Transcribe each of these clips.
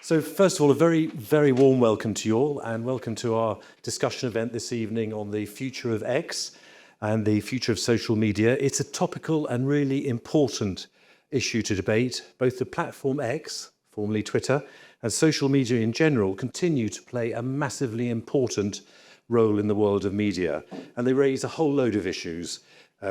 So first of all, a very, very warm welcome to you all, and welcome to our discussion event this evening on the future of X and the future of social media. It's a topical and really important issue to debate. Both the platform X, formerly Twitter, and social media in general continue to play a massively important role in the world of media, and they raise a whole load of issues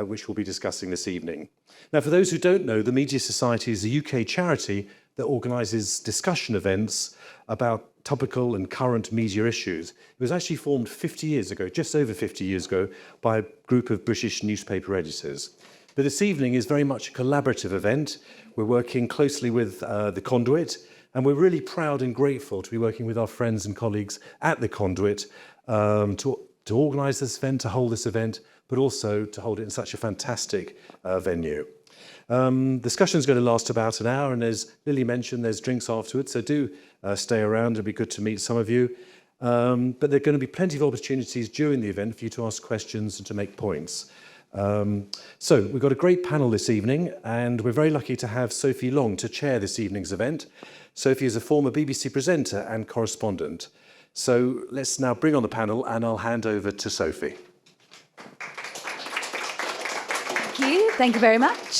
which we'll be discussing this evening. Now, for those who don't know, the Media Society is a UK charity that organises discussion events about topical and current media issues. It was actually formed 50 years ago, just over 50 years ago, by a group of British newspaper editors. But this evening is very much a collaborative event. We're working closely with the Conduit, and we're really proud and grateful to be working with our friends and colleagues at the Conduit to organise this event, to hold this event, but also to hold it in such a fantastic venue. Discussion is going to last about an hour, and as Lily mentioned, there's drinks afterwards, so do stay around. It'll be good to meet some of you. But there are going to be plenty of opportunities during the event for you to ask questions and to make points. So we've got a great panel this evening, and we're very lucky to have Sophie Long to chair this evening's event. Sophie is a former BBC presenter and correspondent. So let's now bring on the panel, and I'll hand over to Sophie. Thank you very much.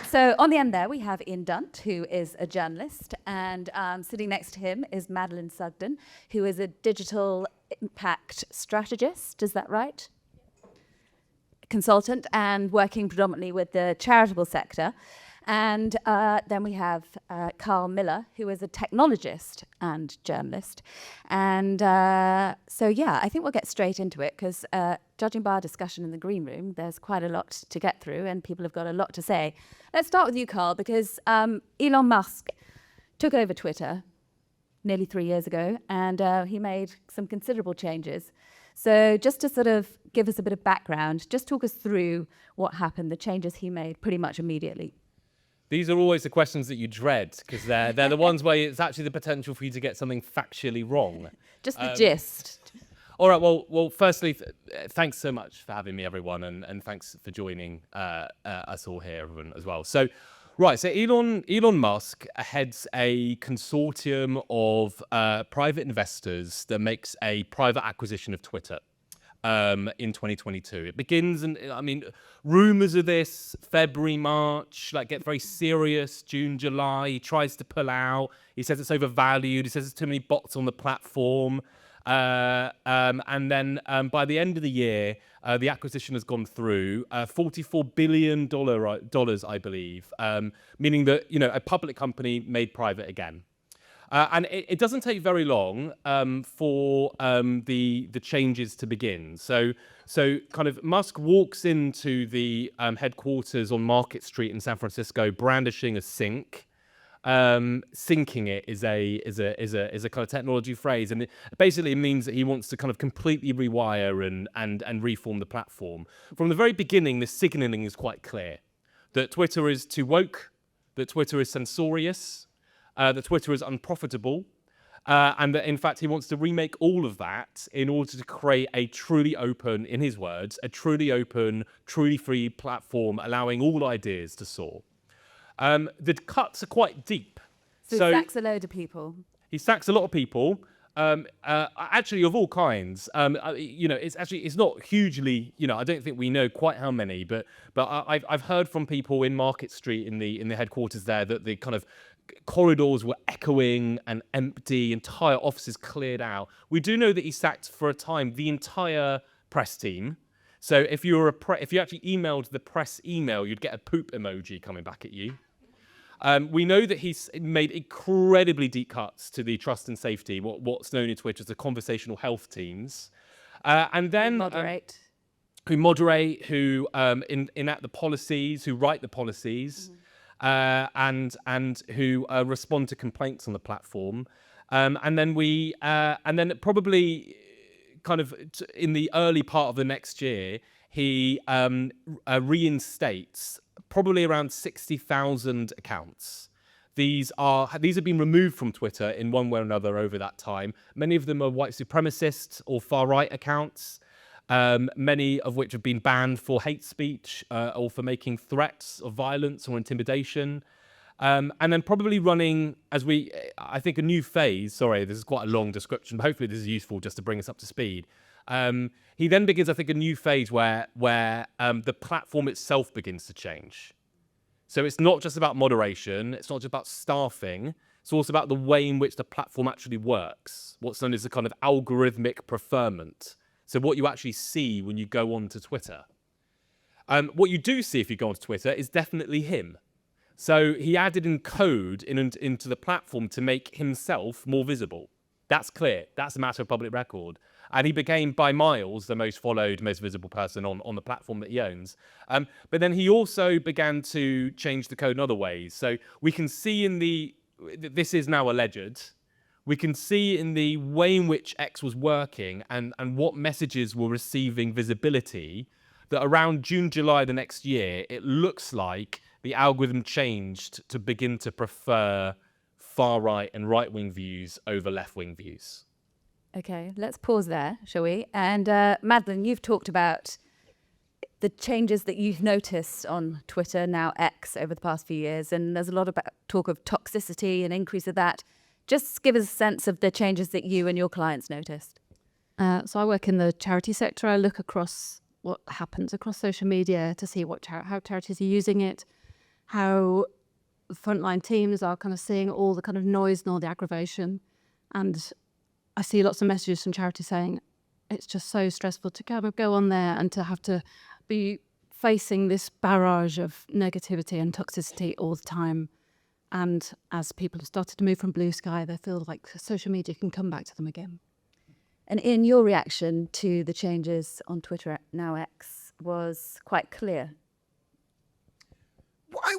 So on the end there, we have Ian Dunt, who is a journalist, and sitting next to him is Madeleine Sugden, who is a digital impact strategist. Is that right? Consultant and working predominantly with the charitable sector. And then we have Carl Miller, who is a technologist and journalist. And so, yeah, I think we'll get straight into it because judging by our discussion in the green room, there's quite a lot to get through and people have got a lot to say. Let's start with you, Carl, because Elon Musk took over Twitter nearly 3 years ago, and he made some considerable changes. So just to sort of give us a bit of background, just talk us through what happened, the changes he made pretty much immediately. These are always the questions that you dread, because they're the ones where it's actually the potential for you to get something factually wrong. Just the gist. All right, well, firstly, thanks so much for having me, everyone, and thanks for joining us all here, everyone, as well. So, right, so Elon Musk heads a consortium of private investors that makes a private acquisition of Twitter. In 2022. It begins, and I mean, rumors of this, February, March, like get very serious, June, July, he tries to pull out, he says it's overvalued, he says there's too many bots on the platform, and then by the end of the year, the acquisition has gone through, $44 billion, I believe, meaning that, you know, a public company made private again. And it doesn't take very long for the changes to begin. So kind of Musk walks into the headquarters on Market Street in San Francisco, brandishing a sink. Sinking it is a kind of technology phrase, and it basically means that he wants to kind of completely rewire and reform the platform. From the very beginning, the signaling is quite clear that Twitter is too woke, that Twitter is censorious. That Twitter is unprofitable, and that in fact he wants to remake all of that in order to create a truly open, in his words, a truly open, truly free platform allowing all ideas to soar. The cuts are quite deep. So he sacks a load of people. He sacks a lot of people, actually of all kinds. You know, it's not hugely. You know, I don't think we know quite how many, but I've heard from people in Market Street in the headquarters there that the kind of corridors were echoing and empty, entire offices cleared out. We do know that he sacked for a time the entire press team. So if you actually emailed the press email, you'd get a poop emoji coming back at you. We know that he's made incredibly deep cuts to the trust and safety, what's known in Twitter as the conversational health teams, and then who moderate, who enact the policies, who write the policies. And who respond to complaints on the platform, and then probably kind of in the early part of the next year, he reinstates probably around 60,000 accounts. These have been removed from Twitter in one way or another over that time. Many of them are white supremacist or far right accounts. Many of which have been banned for hate speech or for making threats of violence or intimidation. And then probably running, I think a new phase, sorry, this is quite a long description, but hopefully this is useful just to bring us up to speed. He then begins, I think, a new phase where the platform itself begins to change. So it's not just about moderation, it's not just about staffing, it's also about the way in which the platform actually works, what's known as a kind of algorithmic preferment. So what you actually see when you go onto Twitter. What you do see if you go onto Twitter is definitely him. So he added in code into the platform to make himself more visible. That's clear. That's a matter of public record. And he became, by miles, the most followed, most visible person on the platform that he owns. But then he also began to change the code in other ways. So we can see this is now alleged, we can see in the way in which X was working and what messages were receiving visibility, that around June, July the next year, it looks like the algorithm changed to begin to prefer far-right and right-wing views over left-wing views. Okay, let's pause there, shall we? And Madeleine, you've talked about the changes that you've noticed on Twitter, now X, over the past few years, and there's a lot of talk of toxicity and increase of that. Just give us a sense of the changes that you and your clients noticed. So I work in the charity sector. I look across what happens across social media to see how charities are using it, how frontline teams are kind of seeing all the kind of noise and all the aggravation. And I see lots of messages from charities saying it's just so stressful to go on there and to have to be facing this barrage of negativity and toxicity all the time. And as people have started to move from Bluesky, they feel like social media can come back to them again. And in your reaction to the changes on Twitter, now X, was quite clear.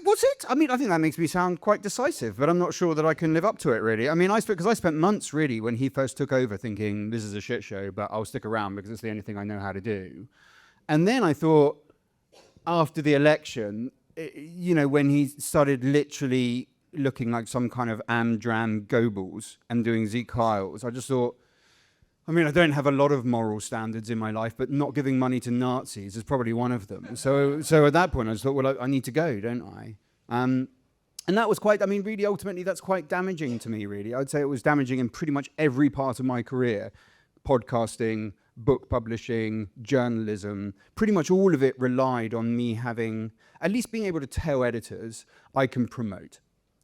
Was it? I mean, I think that makes me sound quite decisive, but I'm not sure that I can live up to it, really. I mean, because I spent months, really, when he first took over thinking, this is a shit show, but I'll stick around because it's the only thing I know how to do. And then I thought, after the election, when he started literally looking like some kind of Amdram Goebbels and doing Zeke Hiles, I just thought, I mean, I don't have a lot of moral standards in my life, but not giving money to Nazis is probably one of them. So at that point, I just thought, well, I need to go, don't I? And that was really, ultimately, that's quite damaging to me, really. I would say it was damaging in pretty much every part of my career. Podcasting, book publishing, journalism, pretty much all of it relied on me having, at least being able to tell editors, I can promote.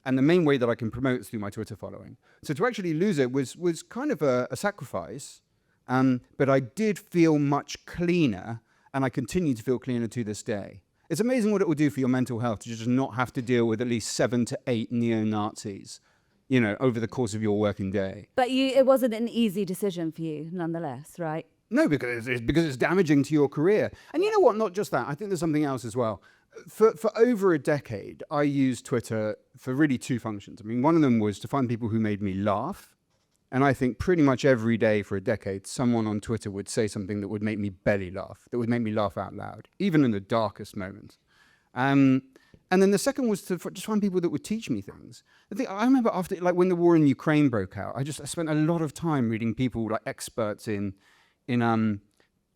And the main way that I can promote is through my Twitter following. So to actually lose it was kind of a sacrifice, but I did feel much cleaner, and I continue to feel cleaner to this day. It's amazing what it will do for your mental health to just not have to deal with at least 7 to 8 neo-Nazis, over the course of your working day. But it wasn't an easy decision for you, nonetheless, right? No, because it's damaging to your career. And you know what? Not just that. I think there's something else as well. For over a decade, I used Twitter for really 2 functions. I mean, one of them was to find people who made me laugh. And I think pretty much every day for a decade, someone on Twitter would say something that would make me belly laugh, that would make me laugh out loud, even in the darkest moments. And then the second was to just find people that would teach me things. I remember after, when the war in Ukraine broke out, I spent a lot of time reading people, experts in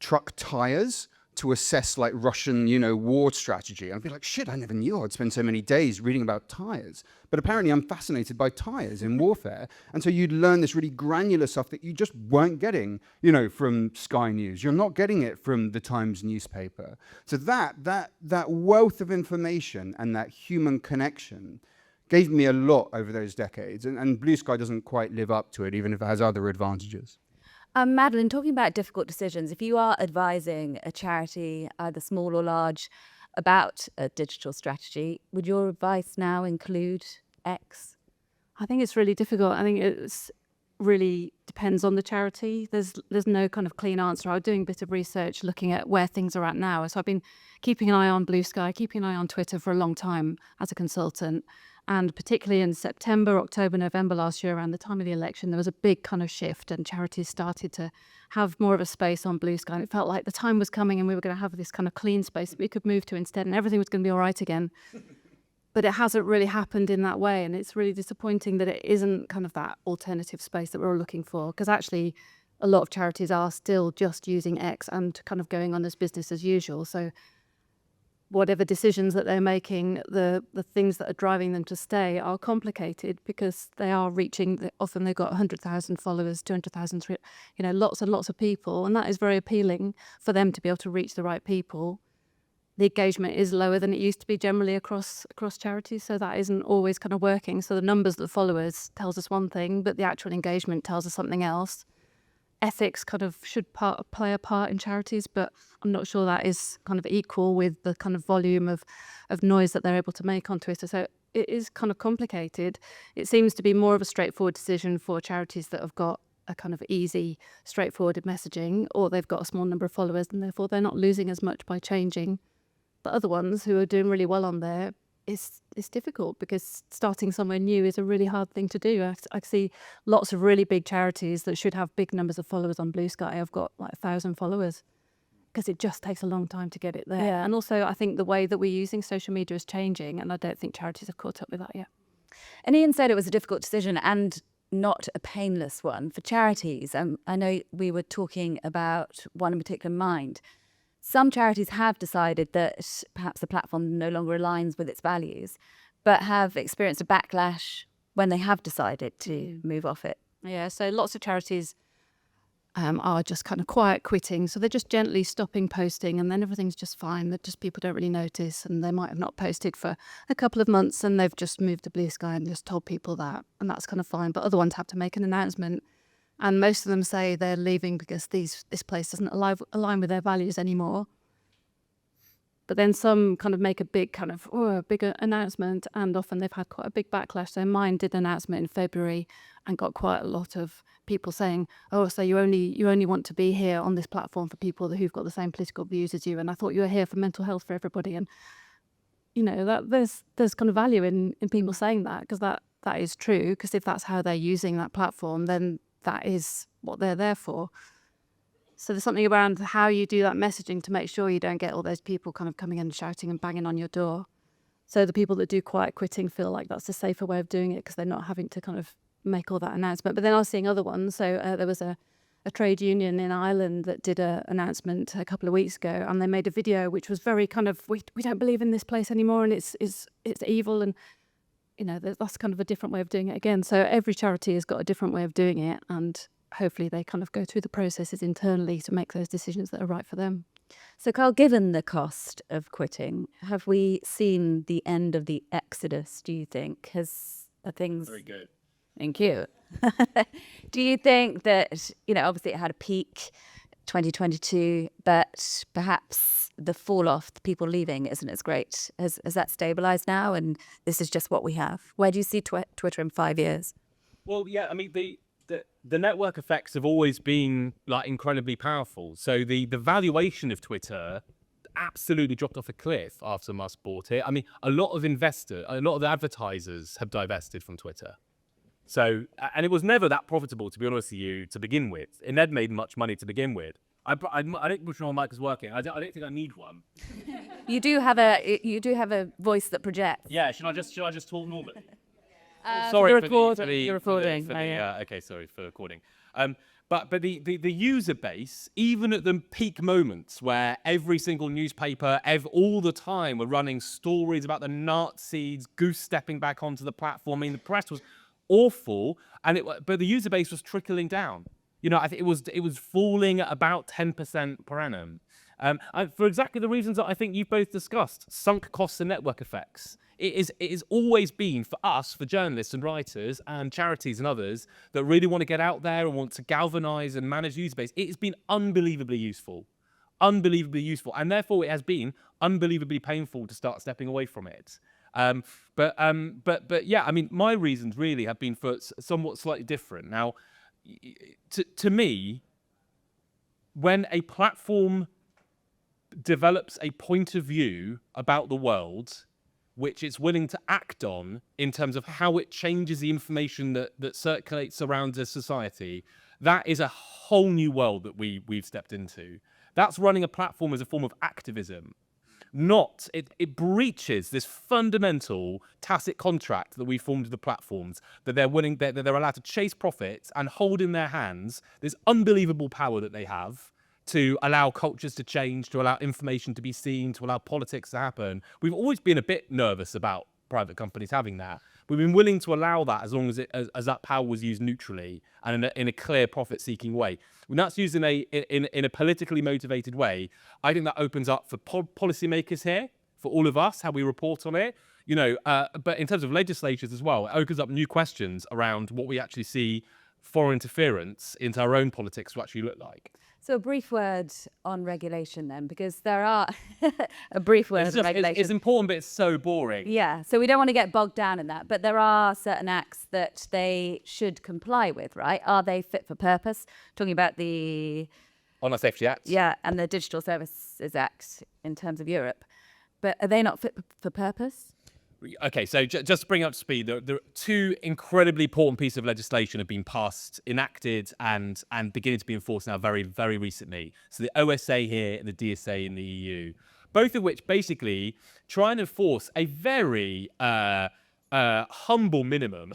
truck tires, to assess Russian, war strategy. I'd be like, shit, I never knew I'd spend so many days reading about tires. But apparently I'm fascinated by tires in warfare. And so you'd learn this really granular stuff that you just weren't getting, from Sky News. You're not getting it from the Times newspaper. So that wealth of information and that human connection gave me a lot over those decades. And Bluesky doesn't quite live up to it, even if it has other advantages. Madeleine, talking about difficult decisions, if you are advising a charity, either small or large, about a digital strategy, would your advice now include X? I think it's really difficult. I think it's really depends on the charity. There's no kind of clean answer. I was doing a bit of research looking at where things are at now. So I've been keeping an eye on Bluesky, keeping an eye on Twitter for a long time as a consultant. And particularly in September, October, November last year, around the time of the election, there was a big kind of shift and charities started to have more of a space on Bluesky. And it felt like the time was coming and we were going to have this kind of clean space that we could move to instead and everything was going to be all right again. But it hasn't really happened in that way. And it's really disappointing that it isn't kind of that alternative space that we're all looking for. Because actually, a lot of charities are still just using X and kind of going on as business as usual. So whatever decisions that they're making, the things that are driving them to stay are complicated because they are reaching, often they've got 100,000 followers, 200,000, lots and lots of people. And that is very appealing for them to be able to reach the right people. The engagement is lower than it used to be generally across charities, so that isn't always kind of working. So the numbers of the followers tells us one thing, but the actual engagement tells us something else. Ethics kind of should play a part in charities, but I'm not sure that is kind of equal with the kind of volume of noise that they're able to make on Twitter. So it is kind of complicated. It seems to be more of a straightforward decision for charities that have got a kind of easy, straightforward messaging, or they've got a small number of followers and therefore they're not losing as much by changing. But other ones who are doing really well on there, it's difficult because starting somewhere new is a really hard thing to do. I see lots of really big charities that should have big numbers of followers on Bluesky. I've got like 1,000 followers because it just takes a long time to get it there. Yeah. And also I think the way that we're using social media is changing, and I don't think charities have caught up with that yet. And Ian said it was a difficult decision and not a painless one for charities. I know we were talking about one in particular, Mind. Some charities have decided that perhaps the platform no longer aligns with its values, but have experienced a backlash when they have decided to move off it. Yeah, so lots of charities are just kind of quiet quitting. So they're just gently stopping posting and then everything's just fine. That just people don't really notice, and they might have not posted for a couple of months and they've just moved to Bluesky and just told people that, and that's kind of fine. But other ones have to make an announcement. And most of them say they're leaving because this place doesn't align with their values anymore. But then some kind of make a big bigger announcement, and often they've had quite a big backlash. So Mind did an announcement in February and got quite a lot of people saying, "Oh, so you only want to be here on this platform for people who've got the same political views as you, and I thought you were here for mental health for everybody." And that there's kind of value in people saying that, because that is true. Because if that's how they're using that platform, then that is what they're there for. So there's something around how you do that messaging to make sure you don't get all those people kind of coming in and shouting and banging on your door. So the people that do quiet quitting feel like that's a safer way of doing it because they're not having to kind of make all that announcement. But then I was seeing other ones. So there was a trade union in Ireland that did an announcement a couple of weeks ago, and they made a video which was very kind of, we don't believe in this place anymore, and it's evil, and that's kind of a different way of doing it again. So every charity has got a different way of doing it, and hopefully they kind of go through the processes internally to make those decisions that are right for them. So Carl, given the cost of quitting, have we seen the end of the exodus, do you think? Are things... Very good. Thank you. Do you think that, obviously it had a peak 2022, but perhaps the fall off, the people leaving, isn't as great? Has that stabilized now, and this is just what we have? Where do you see Twitter in 5 years? Well, yeah, I mean, the network effects have always been like incredibly powerful. So the valuation of Twitter absolutely dropped off a cliff after Musk bought it. I mean, a lot of the advertisers have divested from Twitter. So, and it was never that profitable, to be honest with you, to begin with. It never made much money to begin with. I don't think my mic is working. I don't think I need one. You do have a voice that projects. Yeah, should I just talk normally? Sorry, Sorry you're you're recording. Okay, sorry for recording. But the user base, even at the peak moments where every single newspaper, all the time, were running stories about the Nazis goose stepping back onto the platform. I mean, the press was awful, but the user base was trickling down. I think it was falling at about 10% per annum. For exactly the reasons that I think you've both discussed: sunk costs and network effects. It is always been for us, for journalists and writers and charities and others that really want to get out there and want to galvanize and manage user base. It has been unbelievably useful, and therefore it has been unbelievably painful to start stepping away from it. But yeah, I mean, my reasons really have been for somewhat slightly different. Now, to me, when a platform develops a point of view about the world which it's willing to act on in terms of how it changes the information that circulates around the society, that is a whole new world that we've stepped into. That's running a platform as a form of activism. It breaches this fundamental tacit contract that we formed with the platforms, that they're allowed to chase profits and hold in their hands this unbelievable power that they have to allow cultures to change, to allow information to be seen, to allow politics to happen. We've always been a bit nervous about private companies having that. We've been willing to allow that as long as as that power was used neutrally and in a clear profit-seeking way. When that's used in a politically motivated way, I think that opens up for policymakers here, for all of us, how we report on it. But in terms of legislatures as well, it opens up new questions around what we actually see foreign interference into our own politics to actually look like. So a brief word on regulation then, because there are a brief word on regulation. It's important, but it's so boring. Yeah, so we don't want to get bogged down in that, but there are certain acts that they should comply with, right? Are they fit for purpose? Talking about the Online Safety Act. Yeah, and the Digital Services Act in terms of Europe. But are they not fit for purpose? Okay, so just to bring up to speed, there are two incredibly important pieces of legislation have been passed, enacted, and beginning to be enforced now very, very recently. So the OSA here and the DSA in the EU, both of which basically try and enforce a very humble minimum.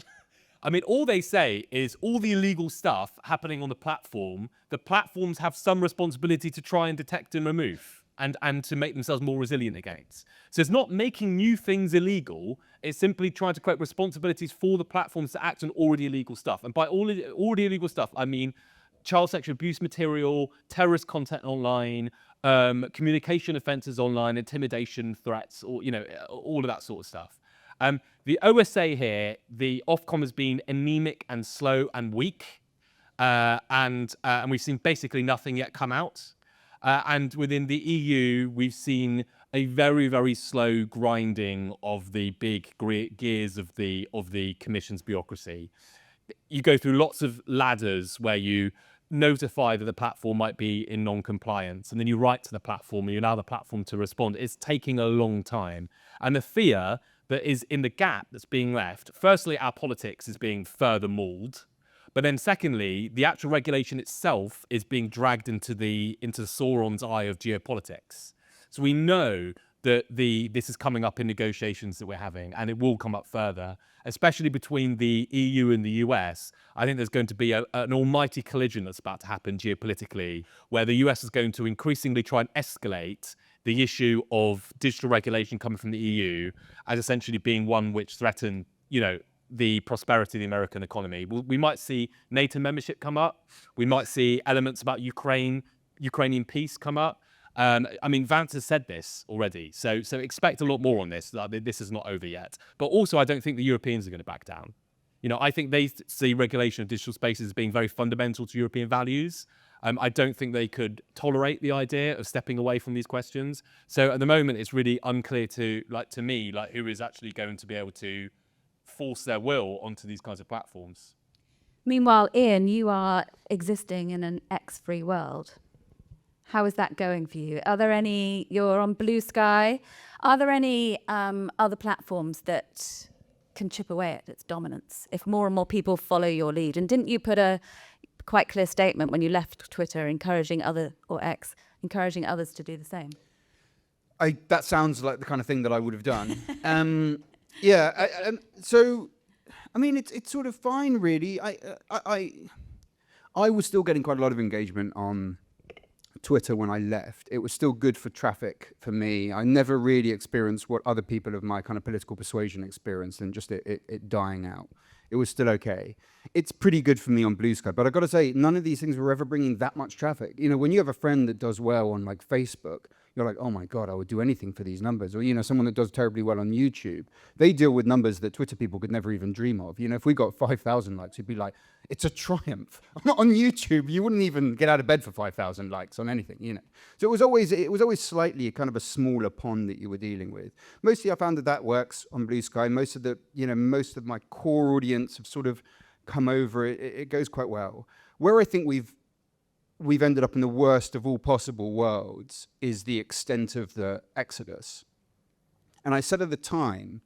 I mean, all they say is all the illegal stuff happening on the platforms have some responsibility to try and detect and remove. And to make themselves more resilient against. So it's not making new things illegal, it's simply trying to create responsibilities for the platforms to act on already illegal stuff. And by already illegal stuff, I mean child sexual abuse material, terrorist content online, communication offences online, intimidation, threats, or all of that sort of stuff. The OSA here, the Ofcom has been anemic and slow and weak, and we've seen basically nothing yet come out. And within the EU, we've seen a very, very slow grinding of the big gears of the Commission's bureaucracy. You go through lots of ladders where you notify that the platform might be in non-compliance, and then you write to the platform and you allow the platform to respond. It's taking a long time. And the fear that is in the gap that's being left, firstly, our politics is being further mauled. But then secondly, the actual regulation itself is being dragged into Sauron's eye of geopolitics. So we know that this is coming up in negotiations that we're having, and it will come up further, especially between the EU and the US. I think there's going to be an almighty collision that's about to happen geopolitically, where the US is going to increasingly try and escalate the issue of digital regulation coming from the EU as essentially being one which threaten, the prosperity of the American economy. We might see NATO membership come up. We might see elements about Ukrainian peace come up. I mean, Vance has said this already, so expect a lot more on this. This is not over yet. But also, I don't think the Europeans are going to back down. I think they see regulation of digital spaces as being very fundamental to European values. I don't think they could tolerate the idea of stepping away from these questions. So at the moment, it's really unclear to me who is actually going to be able to force their will onto these kinds of platforms. Meanwhile, Ian, you are existing in an X-free world. How is that going for you? Are there any, you're on Bluesky, are there any other platforms that can chip away at its dominance if more and more people follow your lead? And didn't you put a quite clear statement when you left Twitter encouraging others to do the same? That sounds like the kind of thing that I would have done. So, I mean, it's sort of fine, really. I was still getting quite a lot of engagement on Twitter when I left. It was still good for traffic for me. I never really experienced what other people of my kind of political persuasion experienced, and just it dying out. It was still okay. It's pretty good for me on Bluesky, but I got to say, none of these things were ever bringing that much traffic. When you have a friend that does well on like Facebook, you're like, oh my God, I would do anything for these numbers. Or, someone that does terribly well on YouTube, they deal with numbers that Twitter people could never even dream of. If we got 5,000 likes, you'd be like, it's a triumph. On YouTube, you wouldn't even get out of bed for 5,000 likes on anything, So it was always slightly kind of a smaller pond that you were dealing with. Mostly I found that works on Bluesky. Most of my core audience have sort of come over. It goes quite well. Where I think we've ended up in the worst of all possible worlds is the extent of the exodus. And I said at the time,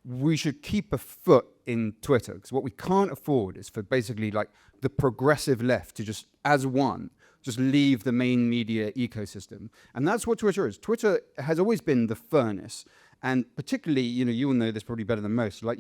we should keep a foot in Twitter, because what we can't afford is for basically like the progressive left to just, as one, just leave the main media ecosystem. And that's what Twitter is. Twitter has always been the furnace. And particularly, you will know this probably better than most, like,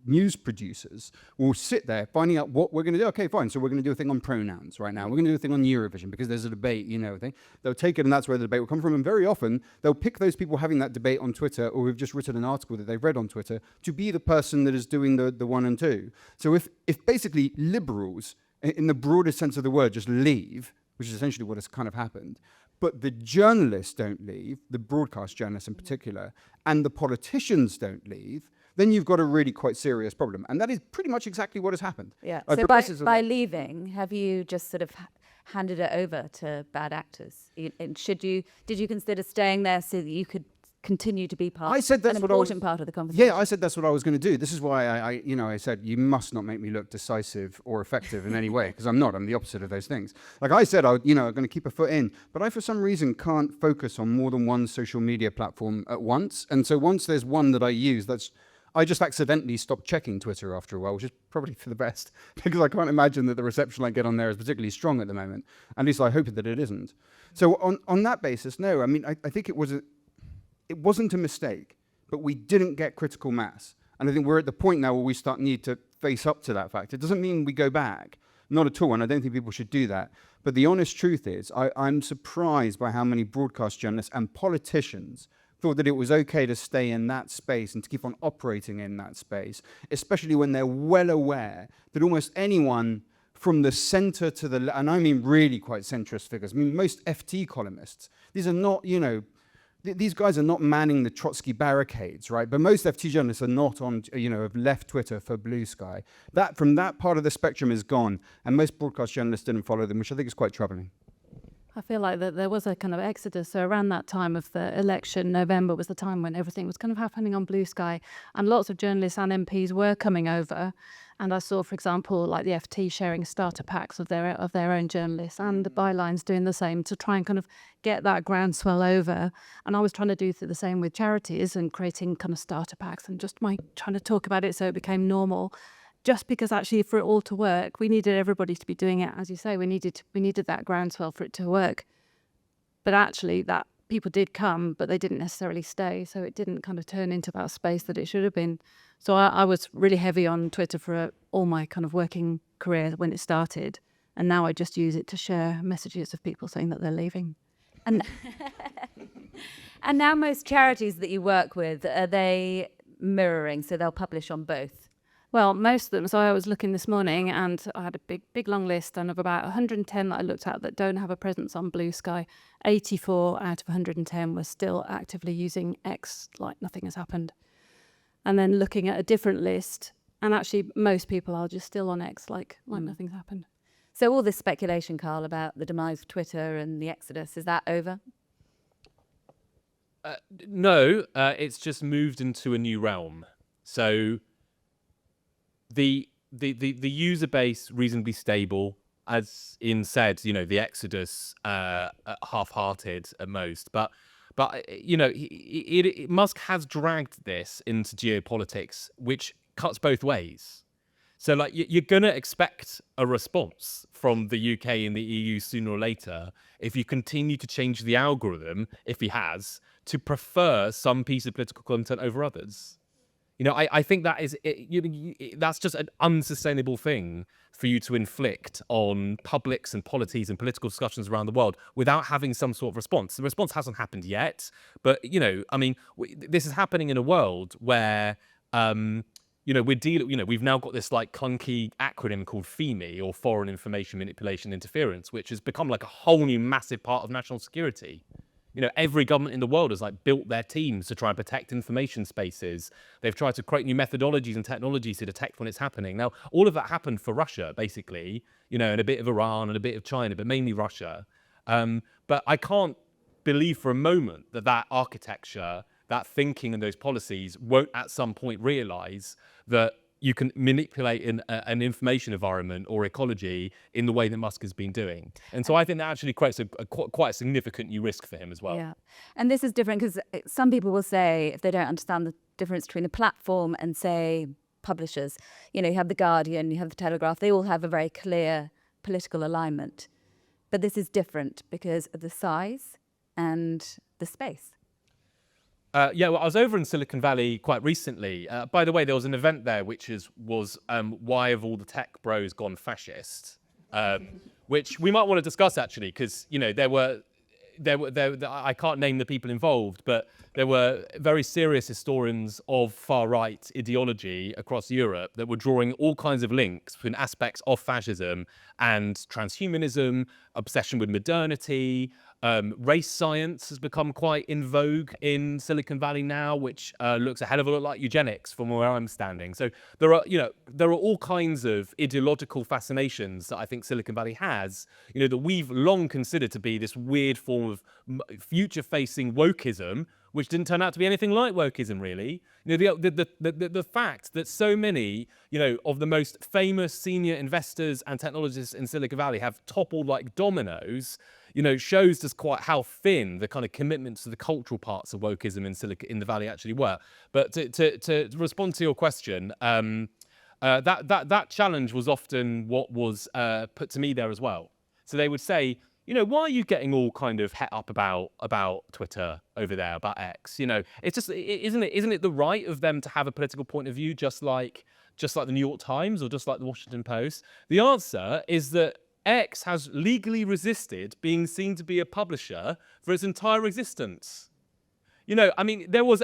news producers will sit there finding out what we're going to do. Okay, fine. So we're going to do a thing on pronouns right now. We're going to do a thing on Eurovision because there's a debate, thing. They'll take it and that's where the debate will come from. And very often they'll pick those people having that debate on Twitter or who've just written an article that they've read on Twitter to be the person that is doing the 1 and 2. So if basically liberals, in the broadest sense of the word, just leave, which is essentially what has kind of happened, but the journalists don't leave, the broadcast journalists in particular, and the politicians don't leave, then you've got a really quite serious problem. And that is pretty much exactly what has happened. Yeah. So by leaving, have you just sort of handed it over to bad actors? And did you consider staying there so that you could continue to be part of the conversation? Yeah, I said that's what I was going to do. This is why I said you must not make me look decisive or effective in any way, because I'm not. I'm the opposite of those things. Like I said, I'm going to keep a foot in, but I for some reason can't focus on more than one social media platform at once. And so once there's one that I use, I just accidentally stopped checking Twitter after a while, which is probably for the best, because I can't imagine that the reception I get on there is particularly strong at the moment. At least I hope that it isn't. So on that basis, no. I mean, I think it wasn't a mistake, but we didn't get critical mass. And I think we're at the point now where we need to face up to that fact. It doesn't mean we go back, not at all, and I don't think people should do that. But the honest truth is, I'm surprised by how many broadcast journalists and politicians thought that it was okay to stay in that space and to keep on operating in that space, especially when they're well aware that almost anyone from the center to the, and I mean really quite centrist figures, I mean most FT columnists, these are not, these guys are not manning the Trotsky barricades, right? But most FT journalists are not on, have left Twitter for Bluesky. That, from that part of the spectrum is gone, and most broadcast journalists didn't follow them, which I think is quite troubling. I feel like that there was a kind of exodus. So around that time of the election, November was the time when everything was kind of happening on Bluesky, and lots of journalists and MPs were coming over. And I saw, for example, like the FT sharing starter packs of their own journalists, and the Bylines doing the same to try and kind of get that groundswell over. And I was trying to do the same with charities and creating kind of starter packs and just trying to talk about it so it became normal. Just because actually for it all to work, we needed everybody to be doing it. As you say, we needed that groundswell for it to work. But actually that people did come, but they didn't necessarily stay. So it didn't kind of turn into that space that it should have been. So I was really heavy on Twitter for all my kind of working career when it started. And now I just use it to share messages of people saying that they're leaving. And now most charities that you work with, are they mirroring? So they'll publish on both? Well, most of them. So I was looking this morning and I had a big long list, and of about 110 that I looked at that don't have a presence on Bluesky, 84 out of 110 were still actively using X like nothing has happened. And then looking at a different list, and actually most people are just still on X like nothing's happened. So all this speculation, Carl, about the demise of Twitter and the exodus, is that over? No, it's just moved into a new realm. So the user base reasonably stable, as Ian said, the exodus half-hearted at most, but Musk has dragged this into geopolitics, which cuts both ways. So like you're gonna expect a response from the UK and the EU sooner or later if you continue to change the algorithm, if he has, to prefer some piece of political content over others. I think that is that's just an unsustainable thing for you to inflict on publics and polities and political discussions around the world without having some sort of response. The response hasn't happened yet, but this is happening in a world where we're dealing. We've now got this like clunky acronym called FIMI, or Foreign Information Manipulation Interference, which has become like a whole new massive part of national security. Every government in the world has like built their teams to try and protect information spaces. They've tried to create new methodologies and technologies to detect when it's happening. Now, all of that happened for Russia, basically, and a bit of Iran and a bit of China, but mainly Russia. But I can't believe for a moment that architecture, that thinking and those policies won't at some point realize that you can manipulate an information environment or ecology in the way that Musk has been doing. And so I think that actually creates quite a significant new risk for him as well. Yeah. And this is different because some people will say, if they don't understand the difference between a platform and, say, publishers, you have The Guardian, you have The Telegraph, they all have a very clear political alignment. But this is different because of the size and the space. Yeah, well, I was over in Silicon Valley quite recently. By the way, there was an event there which was why have all the tech bros gone fascist, which we might want to discuss actually, because I can't name the people involved, but there were very serious historians of far-right ideology across Europe that were drawing all kinds of links between aspects of fascism and transhumanism, obsession with modernity. Race science has become quite in vogue in Silicon Valley now, which looks a hell of a lot like eugenics from where I'm standing. So there are all kinds of ideological fascinations that I think Silicon Valley has, that we've long considered to be this weird form of future-facing wokeism, which didn't turn out to be anything like wokeism, really. The fact that so many, of the most famous senior investors and technologists in Silicon Valley have toppled like dominoes, shows just quite how thin the kind of commitments to the cultural parts of wokeism in the Valley actually were. But to respond to your question, that challenge was often what was put to me there as well. So they would say, why are you getting all kind of het up about Twitter over there, about X? It's just, isn't it the right of them to have a political point of view, just like the New York Times or just like the Washington Post? The answer is that X has legally resisted being seen to be a publisher for its entire existence. There was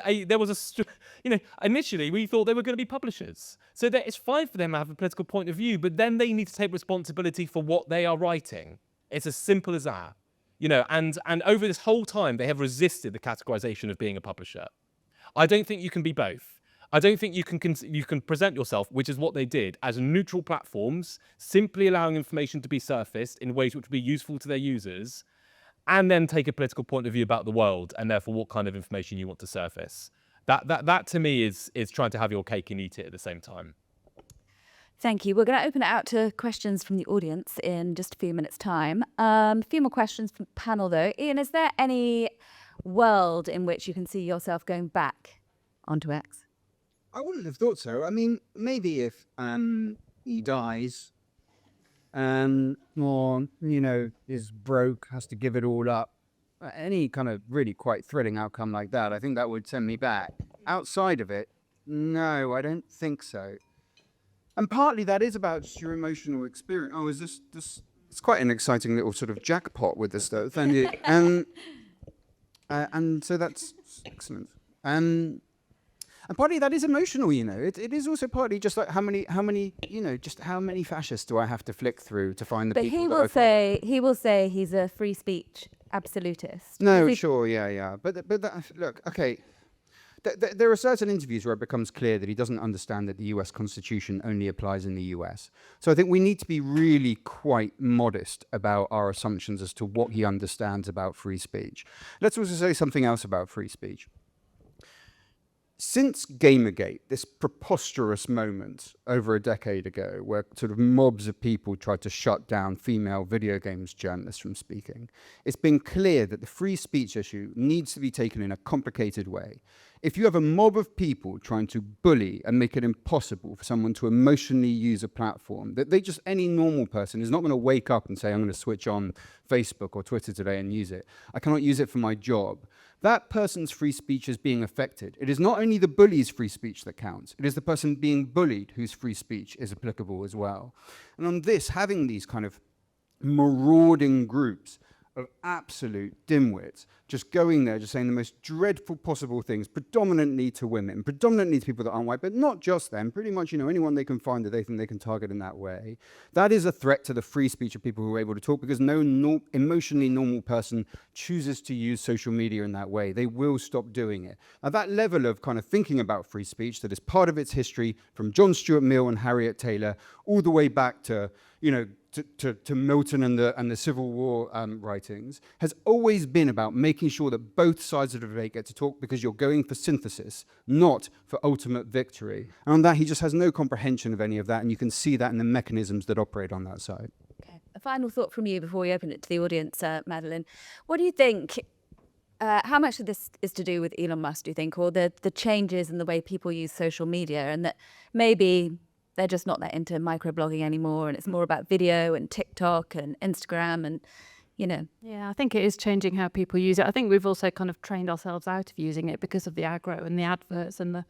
initially we thought they were going to be publishers. So that it's fine for them to have a political point of view, but then they need to take responsibility for what they are writing. It's as simple as that. And over this whole time, they have resisted the categorization of being a publisher. I don't think you can be both. I don't think you can present yourself, which is what they did, as neutral platforms, simply allowing information to be surfaced in ways which would be useful to their users, and then take a political point of view about the world and therefore what kind of information you want to surface. That to me is trying to have your cake and eat it at the same time. Thank you. We're going to open it out to questions from the audience in just a few minutes' time. A few more questions from the panel, though. Ian, is there any world in which you can see yourself going back onto X? I wouldn't have thought so. I mean, maybe if he dies, or is broke, has to give it all up, any kind of really quite thrilling outcome like that, I think that would send me back. Outside of it, no, I don't think so. And partly that is about just your emotional experience. Oh, is this? It's quite an exciting little sort of jackpot with this stuff, and so that's excellent. And partly that is emotional, It is also partly just like how many, just how many fascists do I have to flick through to find the people? But he will say he's a free speech absolutist. No, sure, yeah. But look, okay. There are certain interviews where it becomes clear that he doesn't understand that the US Constitution only applies in the US. So I think we need to be really quite modest about our assumptions as to what he understands about free speech. Let's also say something else about free speech. Since Gamergate, this preposterous moment over a decade ago where sort of mobs of people tried to shut down female video games journalists from speaking, it's been clear that the free speech issue needs to be taken in a complicated way. If you have a mob of people trying to bully and make it impossible for someone to emotionally use a platform, that any normal person is not going to wake up and say, I'm going to switch on Facebook or Twitter today and use it. I cannot use it for my job. That person's free speech is being affected. It is not only the bully's free speech that counts, it is the person being bullied whose free speech is applicable as well. And on this, having these kind of marauding groups of absolute dimwits just going there, just saying the most dreadful possible things, predominantly to women, predominantly to people that aren't white, but not just them, pretty much, anyone they can find that they think they can target in that way. That is a threat to the free speech of people who are able to talk, because no emotionally normal person chooses to use social media in that way. They will stop doing it. Now, that level of kind of thinking about free speech that is part of its history from John Stuart Mill and Harriet Taylor all the way back to, to Milton and the Civil War writings, has always been about making sure that both sides of the debate get to talk, because you're going for synthesis, not for ultimate victory. And on that, he just has no comprehension of any of that, and you can see that in the mechanisms that operate on that side. Okay. A final thought from you before we open it to the audience, Madeleine. What do you think? How much of this is to do with Elon Musk, do you think, or the changes in the way people use social media, and that maybe they're just not that into microblogging anymore, and it's more about video and TikTok and Instagram and you know. Yeah, I think it is changing how people use it. I think we've also kind of trained ourselves out of using it because of the aggro and the adverts and the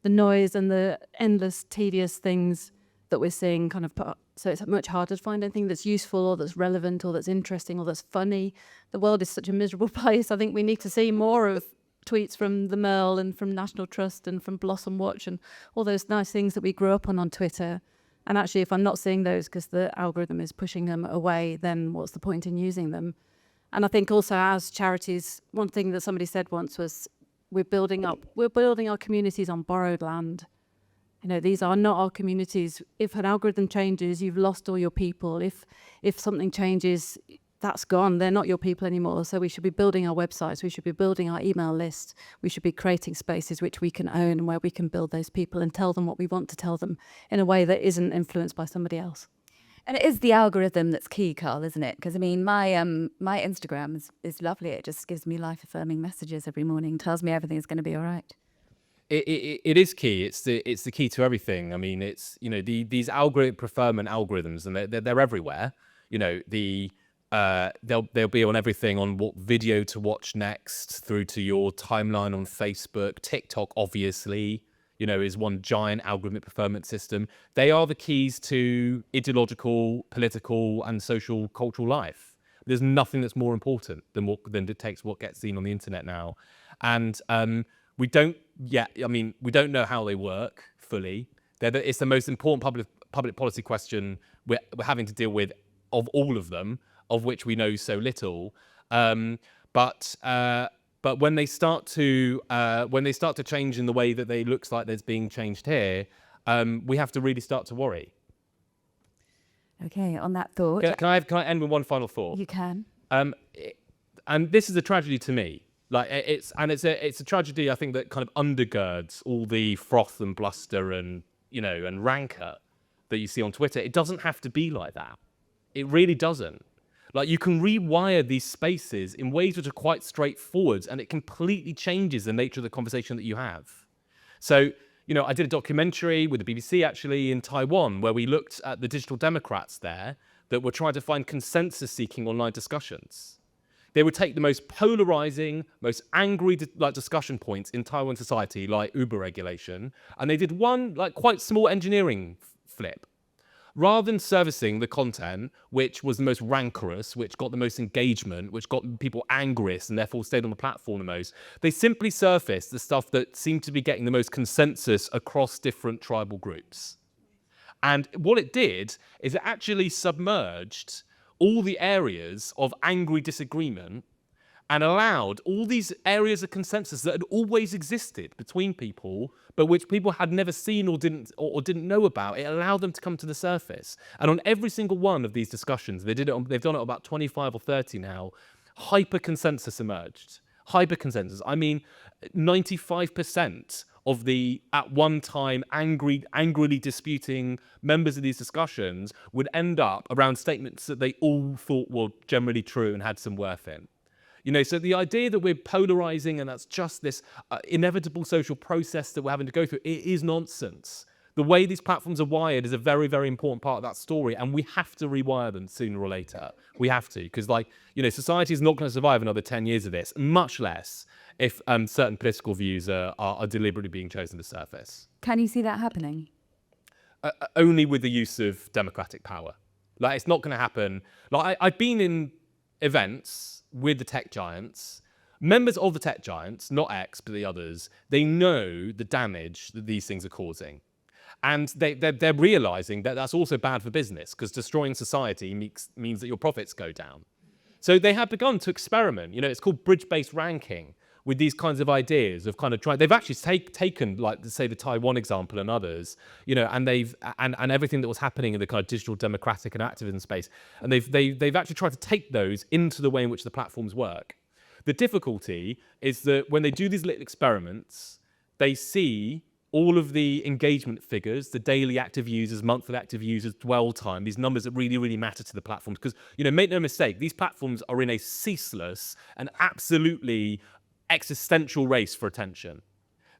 noise and the endless tedious things that we're seeing kind of so it's much harder to find anything that's useful or that's relevant or that's interesting or that's funny. The world is such a miserable place. I think we need to see more of tweets from the Merle and from National Trust and from Blossom Watch and all those nice things that we grew up on Twitter. And actually, if I'm not seeing those because the algorithm is pushing them away, then what's the point in using them? And I think also as charities, one thing that somebody said once was we're building our communities on borrowed land. You know, these are not our communities. If an algorithm changes, you've lost all your people. If something changes, that's gone. They're not your people anymore. So we should be building our websites. We should be building our email lists. We should be creating spaces which we can own and where we can build those people and tell them what we want to tell them in a way that isn't influenced by somebody else. And it is the algorithm that's key, Carl, isn't it? Because I mean, my Instagram is lovely. It just gives me life-affirming messages every morning, tells me everything's going to be all right. It is key. It's the key to everything. I mean, it's, you know, these algorithm preferment algorithms, and they're everywhere. You know, they'll be on everything, on what video to watch next, through to your timeline on Facebook. TikTok, obviously, you know, is one giant algorithmic preferment system. They are the keys to ideological, political, and social cultural life. There's nothing that's more important than dictates what gets seen on the internet now, and we don't know how they work fully. It's the most important public policy question we're having to deal with of all of them, of which we know so little. But when they start to change in the way that they looks like there's being changed here, we have to really start to worry. Okay, on that thought, Can I end with one final thought? you can. And this is a tragedy to me. Like it's a tragedy, I think, that kind of undergirds all the froth and bluster and, you know, and rancor that you see on Twitter. It doesn't have to be like that. It really doesn't. Like, you can rewire these spaces in ways which are quite straightforward, and it completely changes the nature of the conversation that you have. So, you know, I did a documentary with the BBC actually in Taiwan where we looked at the digital democrats there that were trying to find consensus-seeking online discussions. They would take the most polarizing, most angry discussion points in Taiwan society, like Uber regulation, and they did one quite small engineering flip. Rather than servicing the content, which was the most rancorous, which got the most engagement, which got people angriest and therefore stayed on the platform the most, they simply surfaced the stuff that seemed to be getting the most consensus across different tribal groups. And what it did is it actually submerged all the areas of angry disagreement and allowed all these areas of consensus that had always existed between people, but which people had never seen or didn't know about. It allowed them to come to the surface. And on every single one of these discussions, they've done it about 25 or 30 now, hyper consensus emerged. Hyper consensus. I mean, 95% of the at one time angrily disputing members of these discussions would end up around statements that they all thought were generally true and had some worth in. You know, so the idea that we're polarizing and that's just this inevitable social process that we're having to go through, it is nonsense. The way these platforms are wired is a very, very important part of that story, and we have to rewire them sooner or later. We have to, because, like, you know, society is not going to survive another 10 years of this, much less if certain political views are deliberately being chosen to surface. Can you see that happening? Only with the use of democratic power. Like, it's not going to happen. Like, I've been in events with the tech giants. Members of the tech giants, not X, but the others, they know the damage that these things are causing. And they're realizing that that's also bad for business, because destroying society means that your profits go down. So they have begun to experiment. You know, it's called bridge-based ranking, with these kinds of ideas of kind of trying. They've actually taken, like, say, the Taiwan example and others, you know, and and everything that was happening in the kind of digital democratic and activism space, and they've actually tried to take those into the way in which the platforms work. The difficulty is that when they do these little experiments, they see all of the engagement figures, the daily active users, monthly active users, dwell time, these numbers that really, really matter to the platforms. Because, you know, make no mistake, these platforms are in a ceaseless and absolutely existential race for attention.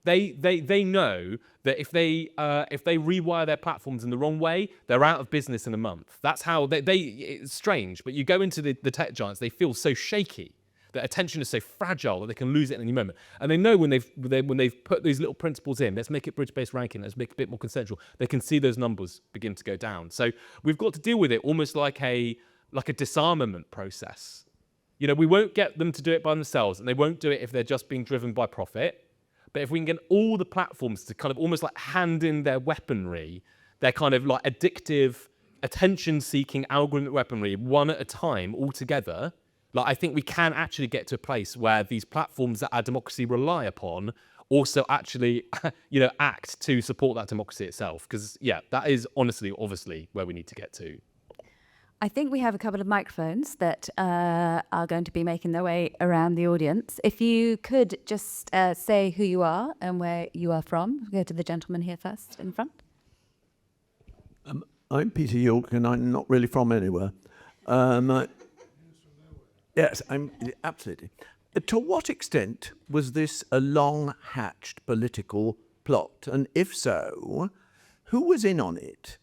They know that if they rewire their platforms in the wrong way, they're out of business in a month. That's how it's strange, but you go into the tech giants, they feel so shaky. That attention is so fragile that they can lose it at any moment. And they know when they've put these little principles in, let's make it bridge-based ranking, let's make it a bit more consensual, they can see those numbers begin to go down. So we've got to deal with it almost like a disarmament process. You know, we won't get them to do it by themselves, and they won't do it if they're just being driven by profit. But if we can get all the platforms to kind of almost like hand in their weaponry, their kind of like addictive, attention-seeking algorithmic weaponry, one at a time, all together, like I think we can actually get to a place where these platforms that our democracy rely upon also actually, you know, act to support that democracy itself. Because yeah, that is obviously where we need to get to. I think we have a couple of microphones that are going to be making their way around the audience. If you could just say who you are and where you are from. We'll go to the gentleman here first in front. I'm Peter York, and I'm not really from anywhere. Yes, I'm absolutely. To what extent was this a long-hatched political plot? And if so, who was in on it?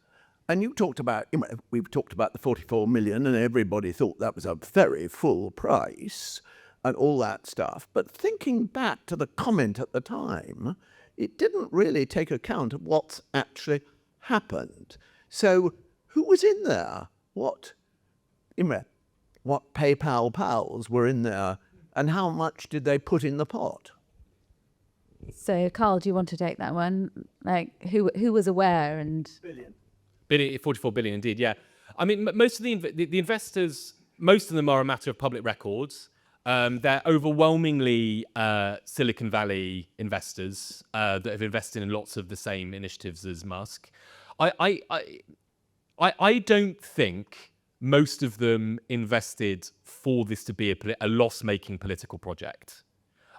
And you talked about, you know, we've talked about the 44 million, and everybody thought that was a very full price and all that stuff. But thinking back to the comment at the time, it didn't really take account of what's actually happened. So who was in there? What PayPal pals were in there, and how much did they put in the pot? So, Carl, do you want to take that one? Like, who was aware and... Billion, 44 billion indeed, yeah. I mean, most of the investors, most of them are a matter of public records. They're overwhelmingly Silicon Valley investors that have invested in lots of the same initiatives as Musk. I don't think most of them invested for this to be a loss-making political project.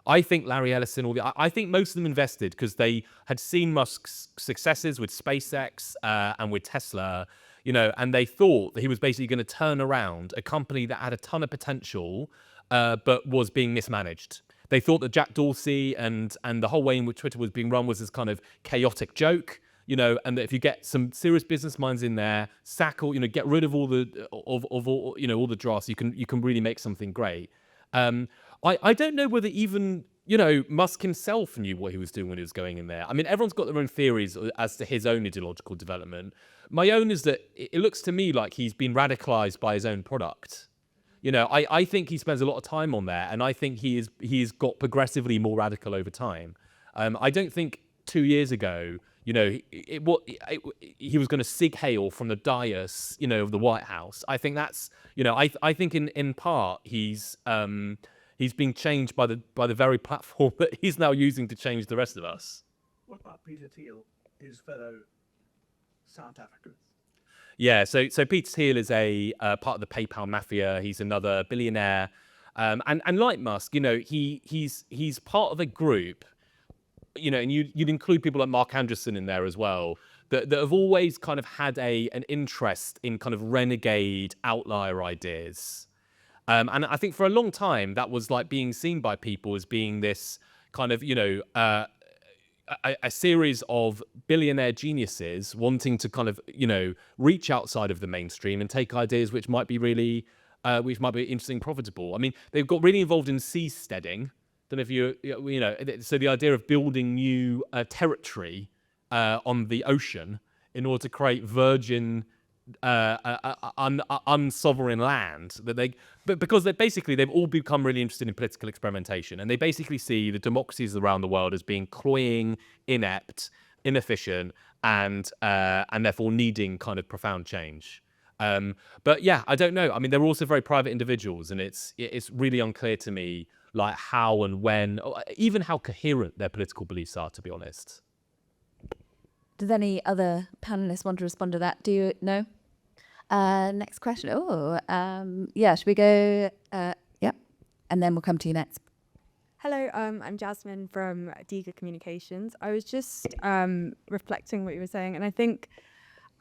I think Larry Ellison, I think most of them invested because they had seen Musk's successes with SpaceX and with Tesla, you know, and they thought that he was basically going to turn around a company that had a ton of potential, but was being mismanaged. They thought that Jack Dorsey and the whole way in which Twitter was being run was this kind of chaotic joke, you know, and that if you get some serious business minds in there, sack all, you know, get rid of all the all you know, all the dross, you can really make something great. I don't know whether even, you know, Musk himself knew what he was doing when he was going in there. I mean, everyone's got their own theories as to his own ideological development. My own is that it looks to me like he's been radicalized by his own product. You know, I think he spends a lot of time on there, and I think he's got progressively more radical over time. I don't think 2 years ago, you know, he was going to sig hail from the dais, you know, of the White House. I think that's, you know, I think in part he's being changed by the very platform that he's now using to change the rest of us. What about Peter Thiel, his fellow South African? Yeah, so Peter Thiel is a part of the PayPal mafia. He's another billionaire, and like Musk, you know, he's part of a group, you know, and you'd include people like Mark Anderson in there as well, that have always kind of had an interest in kind of renegade outlier ideas. And I think for a long time that was like being seen by people as being this kind of, you know, a series of billionaire geniuses wanting to kind of, you know, reach outside of the mainstream and take ideas which might be really, which might be interesting, profitable. I mean, they've got really involved in seasteading. Don't know if you know, so the idea of building new territory on the ocean in order to create virgin unsovereign land but because they've all become really interested in political experimentation, and they basically see the democracies around the world as being cloying, inept, inefficient, and therefore needing kind of profound change. But yeah, I don't know. I mean, they're also very private individuals, and it's really unclear to me like how and when, or even how coherent their political beliefs are, to be honest. Does any other panelists want to respond to that? Do you know? Next question. Yeah, should we go? Yeah, and then we'll come to you next. Hello, I'm Jasmine from Diga Communications. I was just reflecting what you were saying, and I think,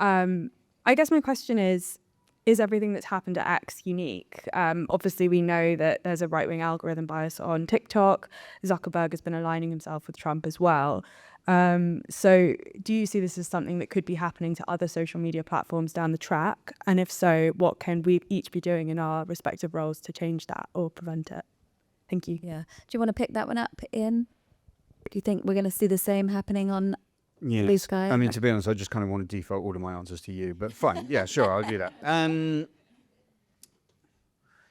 I guess my question is, is everything that's happened at X unique? Obviously, we know that there's a right-wing algorithm bias on TikTok. Zuckerberg has been aligning himself with Trump as well. So do you see this as something that could be happening to other social media platforms down the track? And if so, what can we each be doing in our respective roles to change that or prevent it? Thank you. Yeah. Do you want to pick that one up, Ian? Do you think we're going to see the same happening on Bluesky? I mean, to be honest, I just kind of want to default all of my answers to you, but fine. Yeah, sure, I'll do that.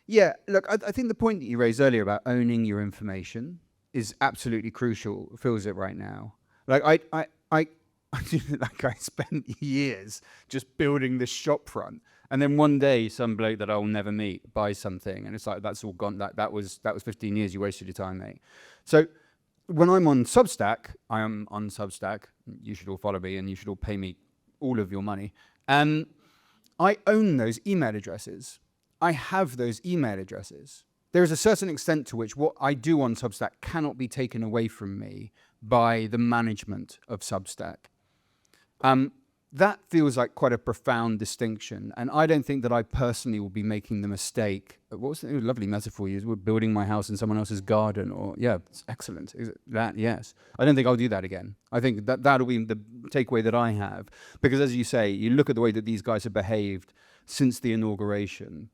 Yeah, look, I think the point that you raised earlier about owning your information is absolutely crucial. Feels it right now. Like I spent years just building this shop front, and then one day some bloke that I'll never meet buys something, and it's like, that's all gone. That was 15 years you wasted your time, mate. So when I'm on Substack, I am on Substack. You should all follow me, and you should all pay me all of your money. I own those email addresses. I have those email addresses. There is a certain extent to which what I do on Substack cannot be taken away from me by the management of Substack. That feels like quite a profound distinction, and I don't think that I personally will be making the mistake. What was the lovely metaphor you used? We're building my house in someone else's garden, or yeah, it's excellent. Is it that? Yes. I don't think I'll do that again. I think that'll be the takeaway that I have, because as you say, you look at the way that these guys have behaved since the inauguration,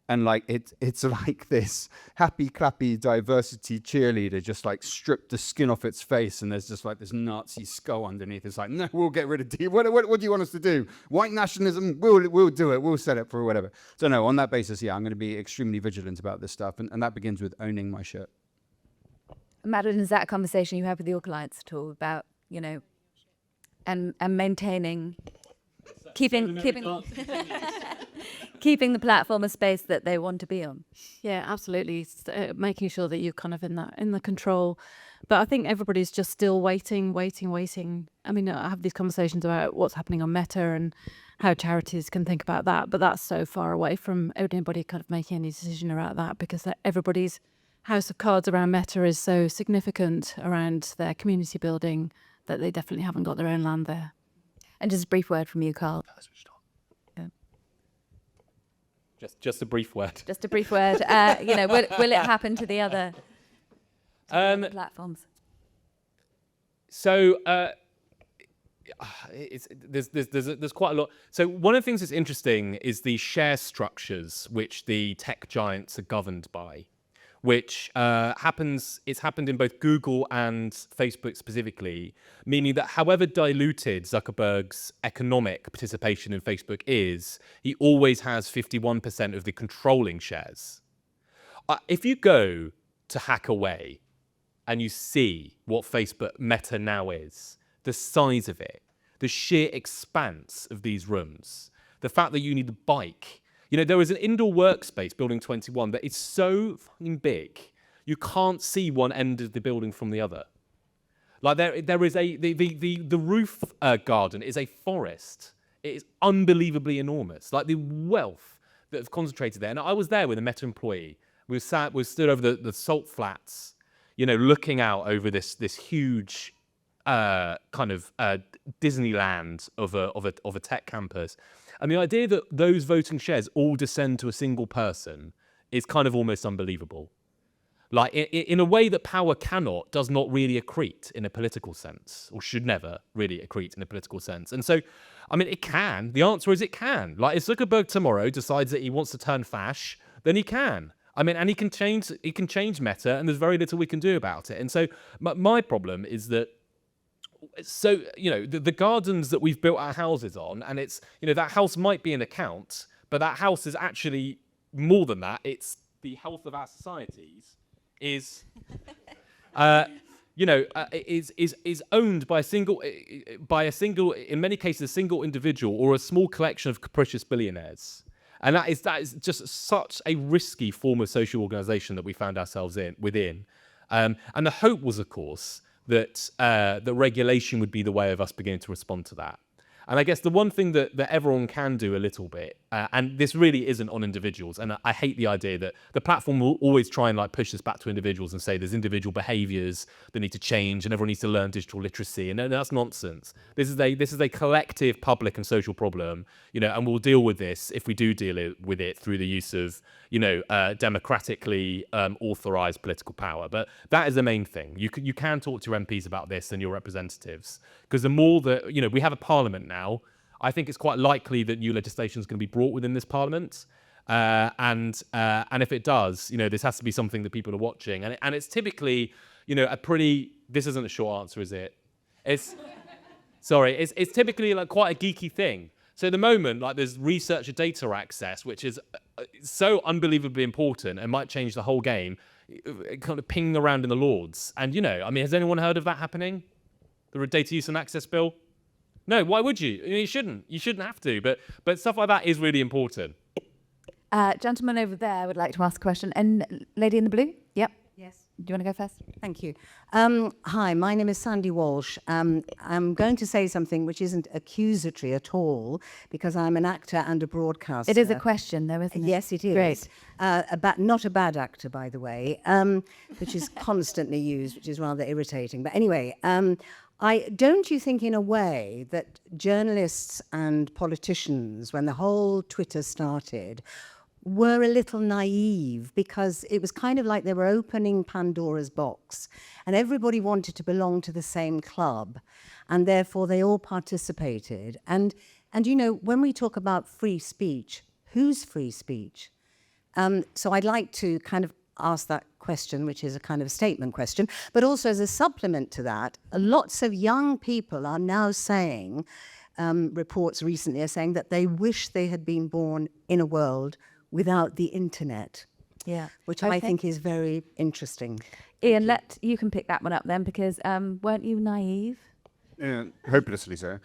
and like it's like this happy clappy diversity cheerleader just like stripped the skin off its face, and there's just like this Nazi skull underneath. It's like, no, we'll get rid of D. What do you want us to do? White nationalism? We'll do it. We'll set it for whatever. So no, on that basis, yeah, I'm going to be extremely vigilant about this stuff, and that begins with owning my shit. Madeleine, is that a conversation you have with your clients at all about, you know, and maintaining, keeping keeping the platform a space that they want to be on? Yeah, absolutely. Making sure that you're kind of in the control. But I think everybody's just still waiting. I mean, I have these conversations about what's happening on Meta and how charities can think about that, but that's so far away from anybody kind of making any decision about that, because everybody's house of cards around Meta is so significant around their community building that they definitely haven't got their own land there. And just a brief word from you, Carl. Just a brief word. Just a brief word. You know, will it happen to the other platforms? So there's quite a lot. So one of the things that's interesting is the share structures which the tech giants are governed by, which it's happened in both Google and Facebook specifically, meaning that however diluted Zuckerberg's economic participation in Facebook is, he always has 51% of the controlling shares. If you go to Hack Away and you see what Facebook Meta now is, the size of it, the sheer expanse of these rooms, the fact that you need a bike. You know, there is an indoor workspace, Building 21, that is so fucking big, you can't see one end of the building from the other. Like there is the roof garden is a forest. It is unbelievably enormous. Like the wealth that is concentrated there. And I was there with a Meta employee. We stood over the salt flats, you know, looking out over this huge kind of Disneyland of a tech campus. And the idea that those voting shares all descend to a single person is kind of almost unbelievable. Like, in a way that power does not really accrete in a political sense, or should never really accrete in a political sense. And so, I mean, it can. The answer is it can. Like, if Zuckerberg tomorrow decides that he wants to turn fash, then he can. I mean, and he can change Meta, and there's very little we can do about it. And so, my problem is that, so, you know, the gardens that we've built our houses on, and it's, you know, that house might be an account, but that house is actually more than that. It's the health of our societies is, is owned by a single, in many cases, a single individual or a small collection of capricious billionaires. And that is just such a risky form of social organization that we found ourselves within. And the hope was, of course, that regulation would be the way of us beginning to respond to that. And I guess the one thing that everyone can do a little bit, and this really isn't on individuals, and I hate the idea that the platform will always try and like push this back to individuals and say there's individual behaviors that need to change and everyone needs to learn digital literacy, and that's nonsense. This is a collective public and social problem, and we'll deal with this if we do deal with it through the use of, democratically authorized political power. But that is the main thing. You can talk to your MPs about this and your representatives, because the more that, we have a parliament now, I think it's quite likely that new legislation is going to be brought within this parliament. And if it does, this has to be something that people are watching. And it's typically, this isn't a short answer, is it? It's typically like quite a geeky thing. So at the moment, like there's researcher data access, which is so unbelievably important and might change the whole game, kind of pinging around in the Lords. And, has anyone heard of that happening? The data use and access bill? No, why would you? You shouldn't. You shouldn't have to. But stuff like that is really important. Gentleman over there would like to ask a question. And lady in the blue? Yep. Yes. Do you want to go first? Thank you. Hi, my name is Sandy Walsh. I'm going to say something which isn't accusatory at all, because I'm an actor and a broadcaster. It is a question, though, isn't it? Yes, it is. Great. Not a bad actor, by the way, which is constantly used, which is rather irritating. But anyway, don't you think in a way that journalists and politicians, when the whole Twitter started, were a little naive, because it was kind of like they were opening Pandora's box and everybody wanted to belong to the same club, and therefore they all participated. And when we talk about free speech, whose free speech? So I'd like to kind of ask that question, which is a kind of statement question, but also as a supplement to that, lots of young people are now saying, reports recently are saying that they wish they had been born in a world without the internet, which I think is very interesting. Ian, you can pick that one up then, because weren't you naive? Hopelessly so.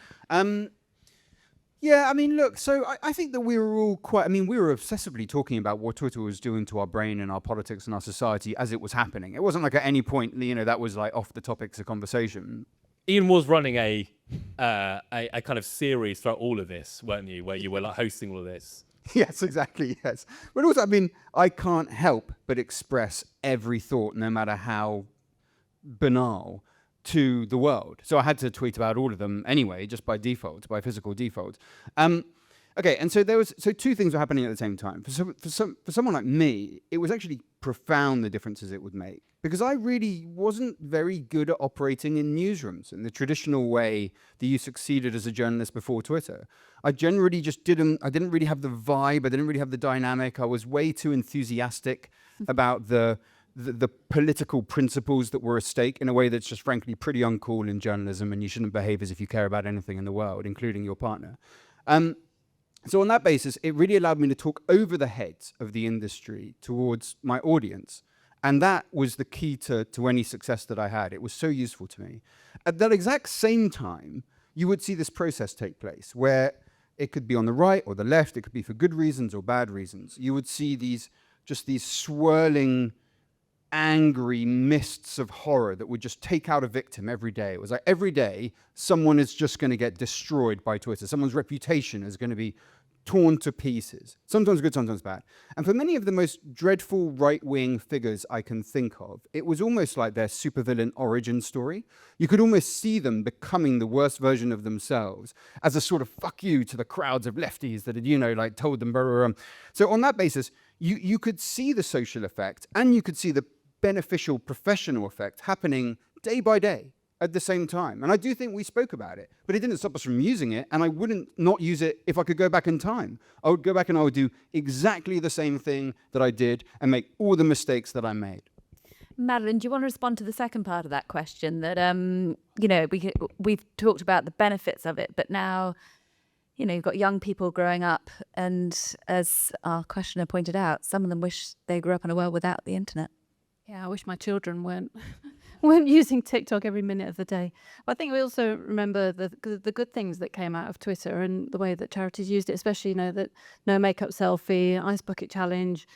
Look, so I think that we were all we were obsessively talking about what Twitter was doing to our brain and our politics and our society as it was happening. It wasn't like at any point, that was like off the topics of conversation. Ian was running a kind of series throughout all of this, weren't you, where you were like hosting all of this? Yes, exactly, yes. But also, I can't help but express every thought, no matter how banal, to the world. So I had to tweet about all of them anyway, just by default, by physical default. Okay, and so two things were happening at the same time. For someone like me, it was actually profound, the differences it would make, because I really wasn't very good at operating in newsrooms in the traditional way that you succeeded as a journalist before Twitter. I generally just I didn't really have the vibe, I didn't really have the dynamic. I was way too enthusiastic about the political principles that were at stake in a way that's just frankly pretty uncool in journalism, and you shouldn't behave as if you care about anything in the world, including your partner. So on that basis, it really allowed me to talk over the heads of the industry towards my audience. And that was the key to any success that I had. It was so useful to me. At that exact same time, you would see this process take place where it could be on the right or the left, it could be for good reasons or bad reasons. You would see these swirling, angry mists of horror that would just take out a victim every day. It was like every day someone is just going to get destroyed by Twitter. Someone's reputation is going to be torn to pieces. Sometimes good, sometimes bad. And for many of the most dreadful right-wing figures I can think of, it was almost like their supervillain origin story. You could almost see them becoming the worst version of themselves as a sort of fuck you to the crowds of lefties that had, told them. Blah, blah, blah. So on that basis, you could see the social effect, and you could see the beneficial professional effect happening day by day at the same time. And I do think we spoke about it, but it didn't stop us from using it, and I wouldn't not use it if I could go back in time. I would go back and I would do exactly the same thing that I did and make all the mistakes that I made. Madeleine, do you want to respond to the second part of that question? That we've talked about the benefits of it, but now you've got young people growing up, and as our questioner pointed out, some of them wish they grew up in a world without the internet. Yeah, I wish my children weren't using TikTok every minute of the day. But I think we also remember the good things that came out of Twitter and the way that charities used it, especially that no makeup selfie, ice bucket challenge,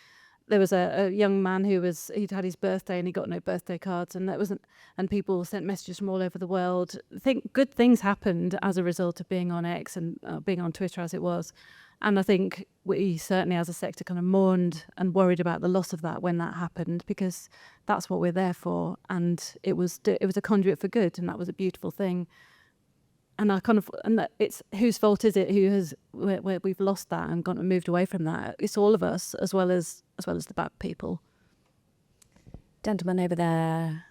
there was a young man he'd had his birthday and he got no birthday cards, and and people sent messages from all over the world. I think good things happened as a result of being on X and being on Twitter as it was. And I think we certainly as a sector kind of mourned and worried about the loss of that when that happened, because that's what we're there for. And it was a conduit for good, and that was a beautiful thing. And it's whose fault is it where we've lost that and moved away from that? It's all of us, as well as the bad people. Gentleman over there.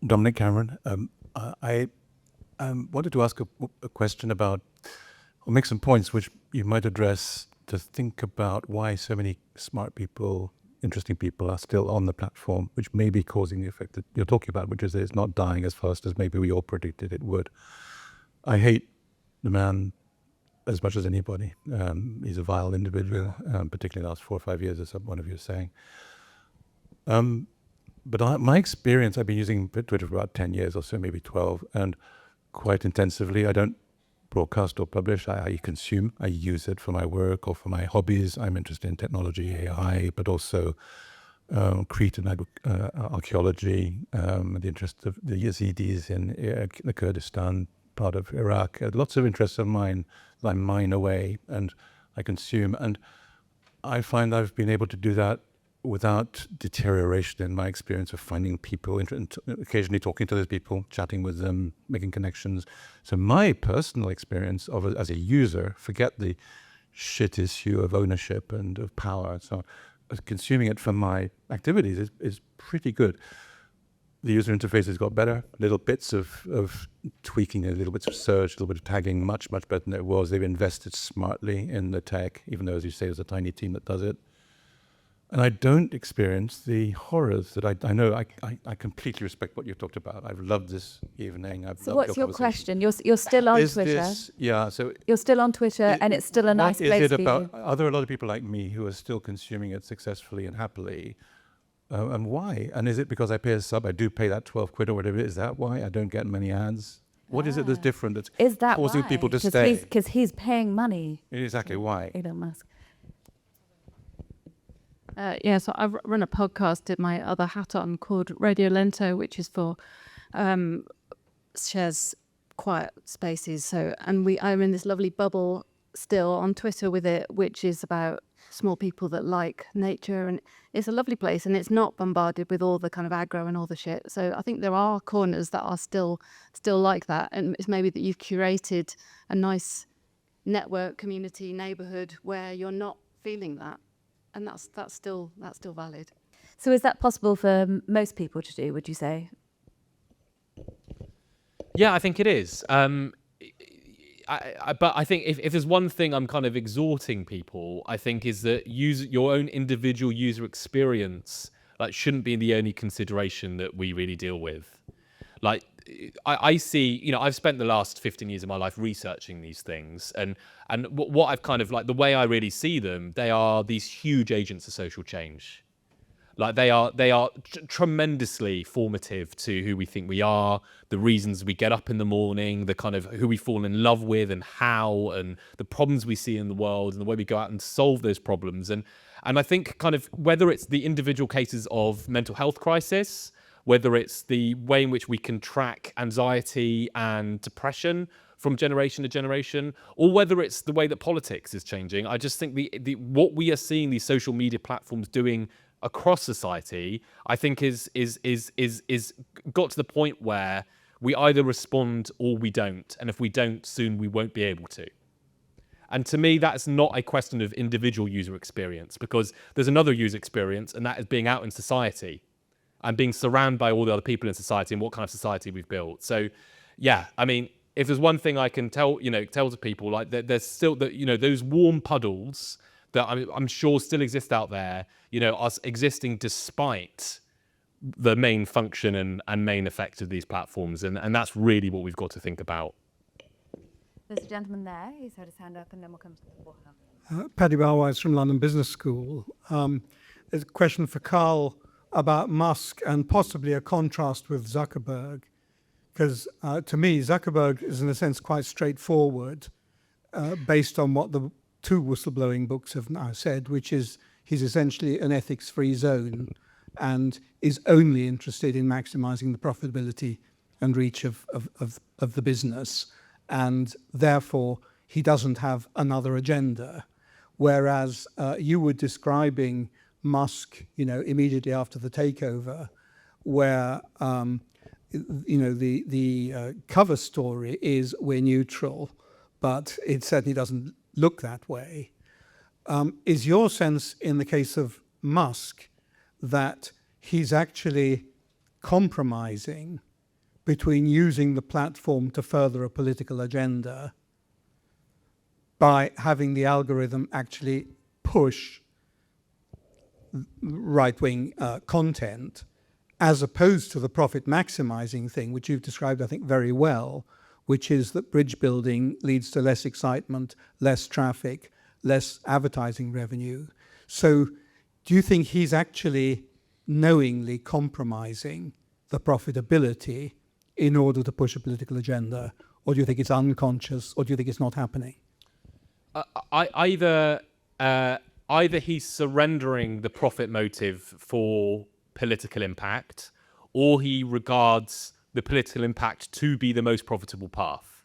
Dominic Cameron. I wanted to ask a question about, or make some points which you might address, to think about why so many smart people, interesting people are still on the platform, which may be causing the effect that you're talking about, which is that it's not dying as fast as maybe we all predicted it would. I hate the man as much as anybody. He's a vile individual, particularly the last 4 or 5 years, as one of you was saying. But my experience, I've been using Twitter for about 10 years or so, maybe 12, and quite intensively. I don't broadcast or publish. I consume. I use it for my work or for my hobbies. I'm interested in technology, AI, but also Crete and archaeology, the interest of the Yazidis in the Kurdistan part of Iraq. Lots of interests of mine that I mine away and I consume. And I find I've been able to do that without deterioration in my experience of finding people, occasionally talking to those people, chatting with them, making connections. So my personal experience as a user, forget the shit issue of ownership and of power, so consuming it for my activities is pretty good. The user interface has got better, little bits of tweaking, a little bits of search, a little bit of tagging, much, much better than it was. They've invested smartly in the tech, even though, as you say, there's a tiny team that does it. And I don't experience the horrors that I know. I completely respect what you've talked about. I've loved this evening. So what's your question? You're still on Twitter. So you're still on Twitter, and it's still a nice place for you. Are there a lot of people like me who are still consuming it successfully and happily? And why? And is it because I pay a sub? I do pay that 12 quid or whatever it is. Is that why I don't get many ads? What is it that's different that's causing people to stay? Because he's paying money. Exactly why? Elon Musk. So I run a podcast with my other hat on called Radio Lento, which is for shares quiet spaces. So, and I'm in this lovely bubble still on Twitter with it, which is about small people that like nature, and it's a lovely place, and it's not bombarded with all the kind of aggro and all the shit. So I think there are corners that are still like that, and it's maybe that you've curated a nice network, community, neighborhood where you're not feeling that. And that's still valid. So is that possible for most people to do, would you say? Yeah, I think it is. But I think if there's one thing I'm kind of exhorting people, I think is that your own individual user experience shouldn't be the only consideration that we really deal with. I see, I've spent the last 15 years of my life researching these things, and what I've kind of the way I really see them, they are these huge agents of social change. They are tremendously formative to who we think we are, the reasons we get up in the morning, the kind of who we fall in love with and how, and the problems we see in the world and the way we go out and solve those problems. And I think kind of whether it's the individual cases of mental health crisis, whether it's the way in which we can track anxiety and depression from generation to generation, or whether it's the way that politics is changing. I just think the what we are seeing these social media platforms doing across society, I think is got to the point where we either respond or we don't, and if we don't, soon we won't be able to. And to me, that's not a question of individual user experience, because there's another user experience, and that is being out in society and being surrounded by all the other people in society and what kind of society we've built. So, yeah, I mean, if there's one thing I can tell to people, there's still those warm puddles that I'm sure still exist out there, are existing despite the main function and main effect of these platforms. And that's really what we've got to think about. There's a gentleman there. He's had his hand up, and then we'll come to the water. Paddy Barwise from London Business School. There's a question for Carl about Musk and possibly a contrast with Zuckerberg, because to me Zuckerberg is in a sense quite straightforward, based on what the two whistleblowing books have now said, which is he's essentially an ethics-free zone and is only interested in maximizing the profitability and reach of the business, and therefore he doesn't have another agenda. Whereas you were describing Musk, immediately after the takeover, where the cover story is we're neutral, but it certainly doesn't look that way. Is your sense in the case of Musk that he's actually compromising between using the platform to further a political agenda by having the algorithm actually push right-wing content, as opposed to the profit maximizing thing, which you've described, I think, very well, which is that bridge building leads to less excitement, less traffic, less advertising revenue? So do you think he's actually knowingly compromising the profitability in order to push a political agenda? Or do you think it's unconscious, or do you think it's not happening? Either he's surrendering the profit motive for political impact, or he regards the political impact to be the most profitable path.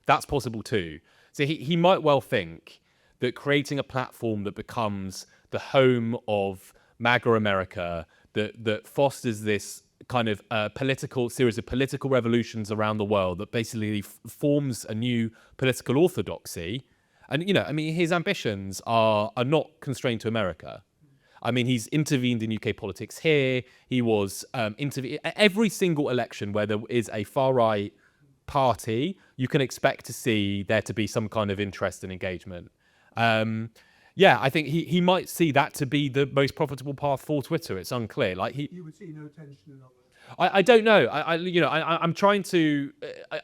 That's possible too. So he might well think that creating a platform that becomes the home of MAGA America, that fosters this kind of series of political revolutions around the world, that basically forms a new political orthodoxy. And, his ambitions are not constrained to America. He's intervened in UK politics here. He was every single election where there is a far-right party, you can expect to see there to be some kind of interest and engagement. I think he might see that to be the most profitable path for Twitter. It's unclear. You would see no tension in other. I don't know. I'm trying to.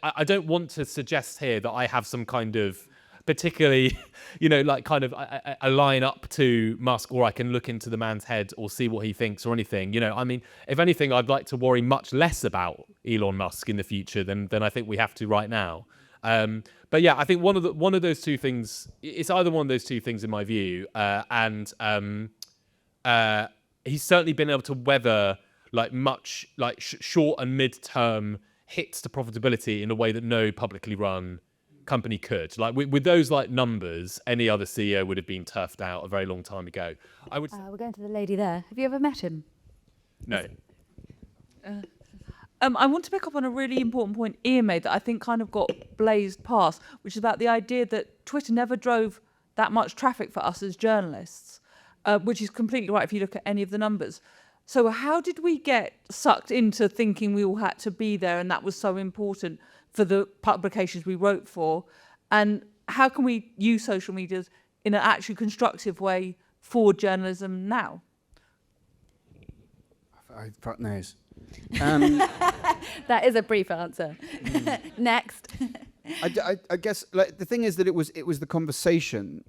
I don't want to suggest here that I have some kind of particularly, a line up to Musk, or I can look into the man's head or see what he thinks or anything. If anything, I'd like to worry much less about Elon Musk in the future than I think we have to right now. But yeah, I think one of those two things. It's either one of those two things in my view, and he's certainly been able to weather short and mid-term hits to profitability in a way that no publicly run company could. With those numbers, any other CEO would have been turfed out a very long time ago. We're going to the lady there. Have you ever met him? No. I want to pick up on a really important point Ian made that I think kind of got blazed past, which is about the idea that Twitter never drove that much traffic for us as journalists, which is completely right if you look at any of the numbers. So how did we get sucked into thinking we all had to be there and that was so important for the publications we wrote for? And how can we use social media in an actually constructive way for journalism now? Fuck knows. That is a brief answer. Next. I guess the thing is that it was the conversation.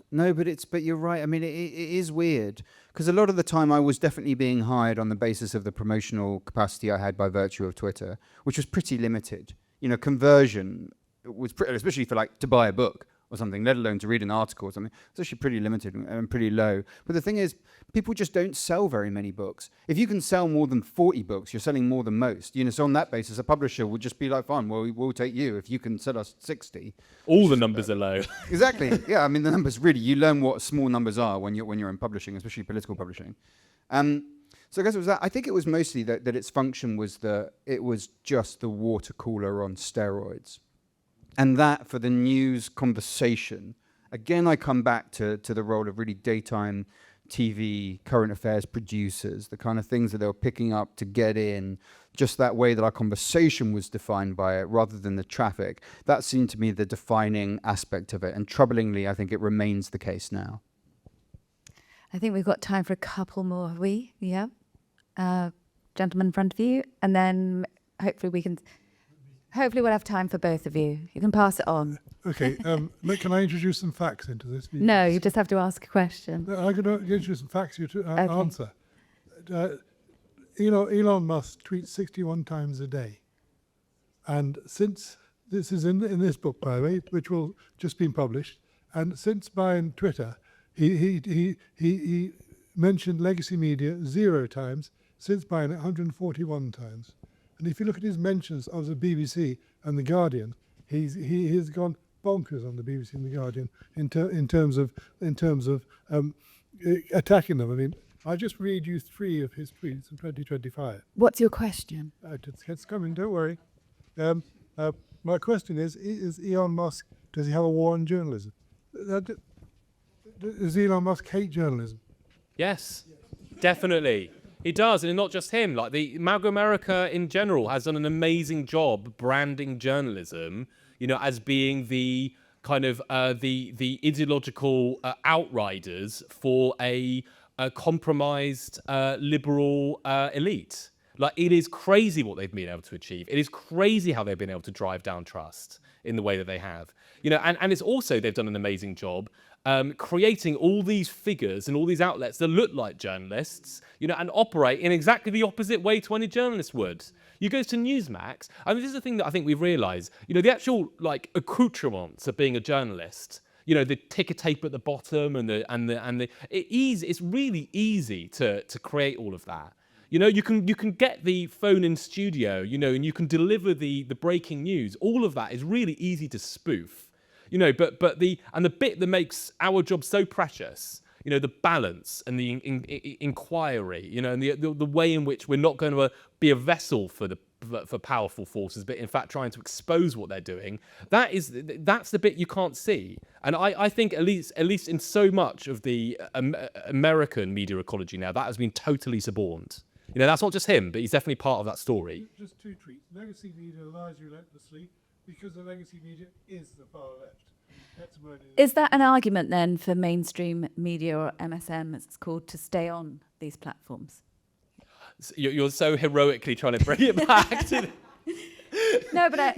No, but you're right. It is weird because a lot of the time I was definitely being hired on the basis of the promotional capacity I had by virtue of Twitter, which was pretty limited. Conversion was pretty, especially for to buy a book or something, let alone to read an article or something. It's actually pretty limited and pretty low. But the thing is, people just don't sell very many books. If you can sell more than 40 books, you're selling more than most. So on that basis, a publisher would just be fine, well, we'll take you if you can sell us 60. All the numbers are low. Exactly. Yeah, the numbers really, you learn what small numbers are when you're in publishing, especially political publishing. So I guess it was that. I think it was mostly that its function was it was just the water cooler on steroids. And that for the news conversation, again, I come back to the role of really daytime TV, current affairs producers, the kind of things that they were picking up to get in, just that way that our conversation was defined by it rather than the traffic. That seemed to me the defining aspect of it. And troublingly, I think it remains the case now. I think we've got time for a couple more, have we? Yeah. Gentleman in front of you. And then hopefully we'll have time for both of you. You can pass it on. Okay. Can I introduce some facts into this? No, you just have to ask a question. I'm going to introduce some facts you to answer. Elon Musk tweets 61 times a day. And since this is in this book, by the way, which will just been published. And since buying Twitter, he mentioned legacy media 0 times, since buying it 141 times. And if you look at his mentions of the BBC and the Guardian, he has gone bonkers on the BBC and the Guardian in terms of attacking them. I mean, I'll just read you 3 of his tweets in 2025. What's your question? It's coming, don't worry. My question is Elon Musk, does he have a war on journalism? Does Elon Musk hate journalism? Yes, definitely. He does, and not just him. Like the MAGA America in general has done an amazing job branding journalism, as being the kind of the ideological outriders for a compromised liberal elite. Like, it is crazy what they've been able to achieve. It is crazy how they've been able to drive down trust in the way that they have. And it's also, they've done an amazing job creating all these figures and all these outlets that look like journalists, and operate in exactly the opposite way to any journalist would. You go to Newsmax, I mean, this is the thing that I think we've realised, the actual, like, accoutrements of being a journalist, the ticker tape at the bottom it's really easy to create all of that. You can get the phone in studio, and you can deliver the breaking news. All of that is really easy to spoof. But the bit that makes our job so precious, the balance and the inquiry, and the way in which we're not going to be a vessel for powerful forces, but in fact trying to expose what they're doing. That's the bit you can't see. And I think at least in so much of the American media ecology now, that has been totally suborned. That's not just him, but he's definitely part of that story. Just 2 tweets. Legacy media lies relentlessly because the legacy media is the far left. Is that an argument then for mainstream media, or MSM as it's called, to stay on these platforms? You're so heroically trying to bring it back to... No, but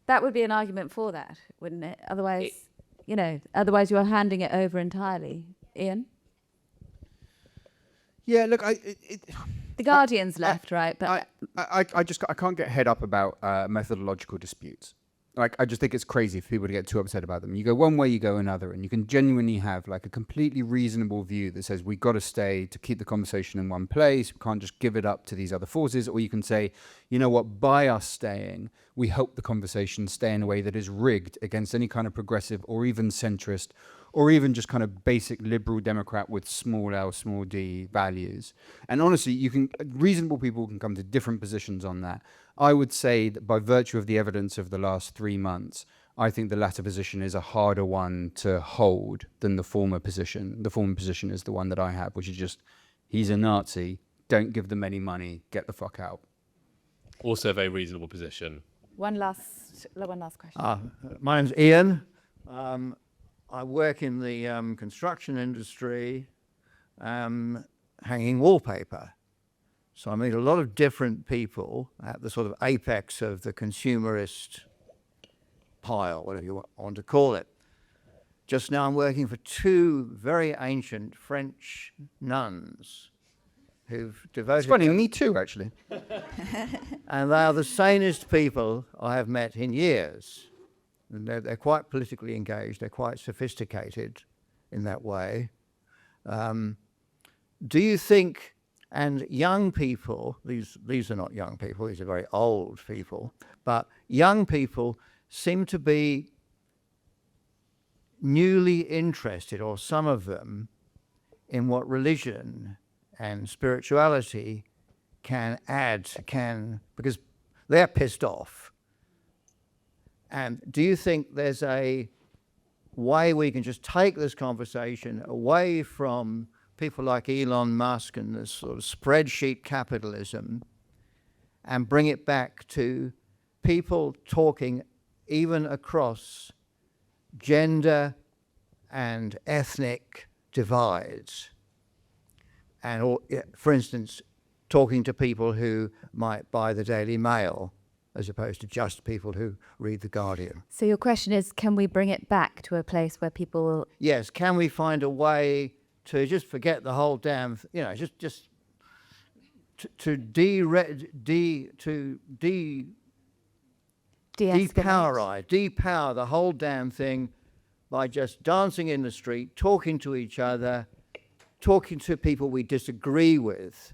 that would be an argument for that, wouldn't it? Otherwise, otherwise you're handing it over entirely. Ian? Yeah, look, The Guardian's left, right? But I can't get head up about methodological disputes. Like, I just think it's crazy for people to get too upset about them. You go one way, you go another, and you can genuinely have like a completely reasonable view that says we've got to stay to keep the conversation in one place. We can't just give it up to these other forces. Or you can say, you know what, by us staying, we hope the conversation stay in a way that is rigged against any kind of progressive or even centrist or even just kind of basic liberal Democrat with small L, small d values. And honestly, reasonable people can come to different positions on that. I would say that by virtue of the evidence of the last 3 months, I think the latter position is a harder one to hold than the former position. The former position is the one that I have, which is just, he's a Nazi, don't give them any money, get the fuck out. Also a very reasonable position. one last question. My name's Ian. I work in the construction industry, hanging wallpaper. So I meet a lot of different people at the sort of apex of the consumerist pile, whatever you want to call it. Just now I'm working for 2 very ancient French nuns who've devoted... It's funny, me too, actually. And they are the sanest people I have met in years. And they're quite politically engaged, they're quite sophisticated in that way. Do you think... And young people, these are not young people, these are very old people, but young people seem to be newly interested, or some of them, in what religion and spirituality can add, because they're pissed off. And do you think there's a way we can just take this conversation away from people like Elon Musk and this sort of spreadsheet capitalism and bring it back to people talking even across gender and ethnic divides? And, for instance, talking to people who might buy the Daily Mail as opposed to just people who read The Guardian. So your question is, can we bring it back to a place where people... Yes, can we find a way to just forget the whole damn, just to depower the whole damn thing by just dancing in the street, talking to each other, talking to people we disagree with.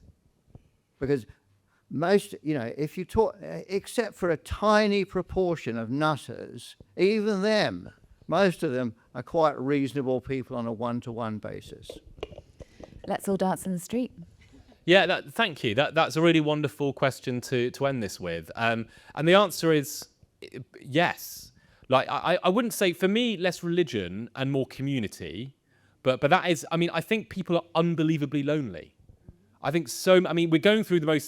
Because most, if you talk, except for a tiny proportion of nutters, even them, most of them are quite reasonable people on a one-to-one basis. Let's all dance in the street. Yeah, thank you. That's a really wonderful question to end this with. And the answer is yes. Like, I wouldn't say, for me, less religion and more community, but that is, I think people are unbelievably lonely. I think we're going through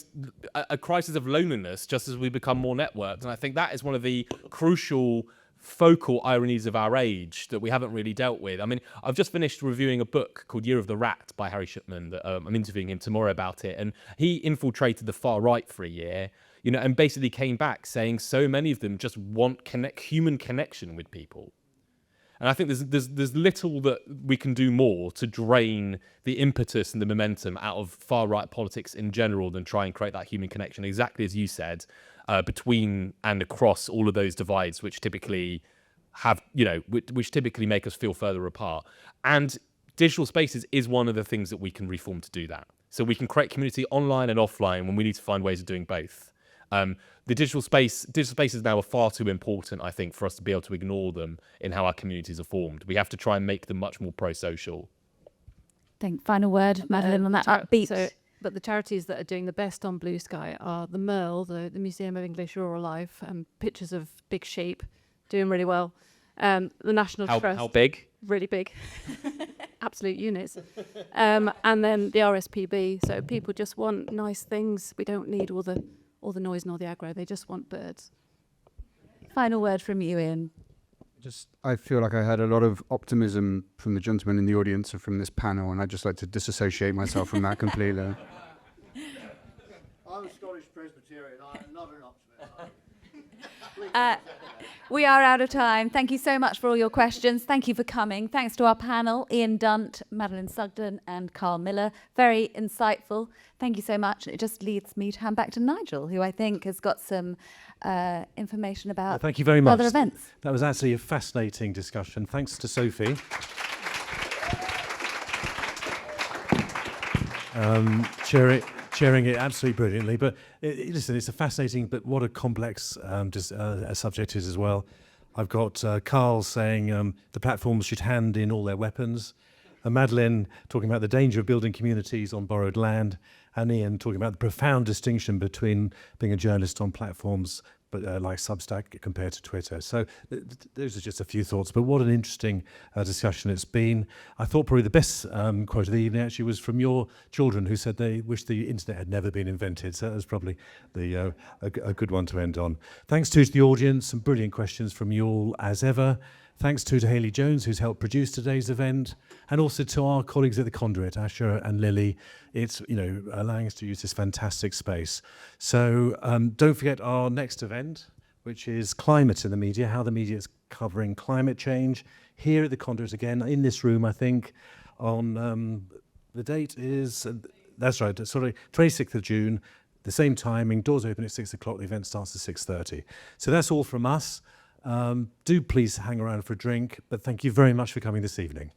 a crisis of loneliness just as we become more networked. And I think that is one of the crucial focal ironies of our age that we haven't really dealt with. I've just finished reviewing a book called Year of the Rat by Harry Shipman. That I'm interviewing him tomorrow about it. And he infiltrated the far right for a year, and basically came back saying so many of them just want human connection with people. And I think there's little that we can do more to drain the impetus and the momentum out of far-right politics in general than try and create that human connection, exactly as you said, between and across all of those divides which typically have, which typically make us feel further apart. And digital spaces is one of the things that we can reform to do that. So we can create community online and offline when we need to find ways of doing both. The digital spaces now are far too important, I think, for us to be able to ignore them in how our communities are formed. We have to try and make them much more pro-social. Final word, Madeleine, on that upbeat. But the charities that are doing the best on Bluesky are the Merle, the Museum of English Rural Life, pictures of big sheep, doing really well. The National Trust. How big? Really big. Absolute units. And then the RSPB. So people just want nice things. We don't need all the noise nor the aggro. They just want birds. Final word from you, Ian. I feel like I had a lot of optimism from the gentlemen in the audience and from this panel, and I'd just like to disassociate myself from that completely. I'm a Scottish Presbyterian. I'm not an optimist. We are out of time. Thank you so much for all your questions. Thank you for coming. Thanks to our panel, Ian Dunt, Madeleine Sugden and Carl Miller. Very insightful. Thank you so much. It just leads me to hand back to Nigel, who I think has got some information about thank you very much. other events. That was actually a fascinating discussion. Thanks to Sophie. Sharing it absolutely brilliantly. But listen, it's a fascinating, but what a complex subject is as well. I've got Carl saying the platforms should hand in all their weapons. Madeleine talking about the danger of building communities on borrowed land. And Ian talking about the profound distinction between being a journalist on platforms like Substack compared to Twitter. So those are just a few thoughts, but what an interesting discussion it's been. I thought probably the best quote of the evening actually was from your children, who said they wish the internet had never been invented. So that was probably a good one to end on. Thanks to the audience, some brilliant questions from you all as ever. Thanks to Hayley Jones, who's helped produce today's event, and also to our colleagues at the Conduit, Asher and Lily. It's allowing us to use this fantastic space. So don't forget our next event, which is Climate in the Media, how the media is covering climate change. Here at the Conduit again, in this room, I think, on the date is, that's right, sorry, 26th of June, the same timing, doors open at 6 o'clock, the event starts at 6:30. So that's all from us. Do please hang around for a drink, but thank you very much for coming this evening.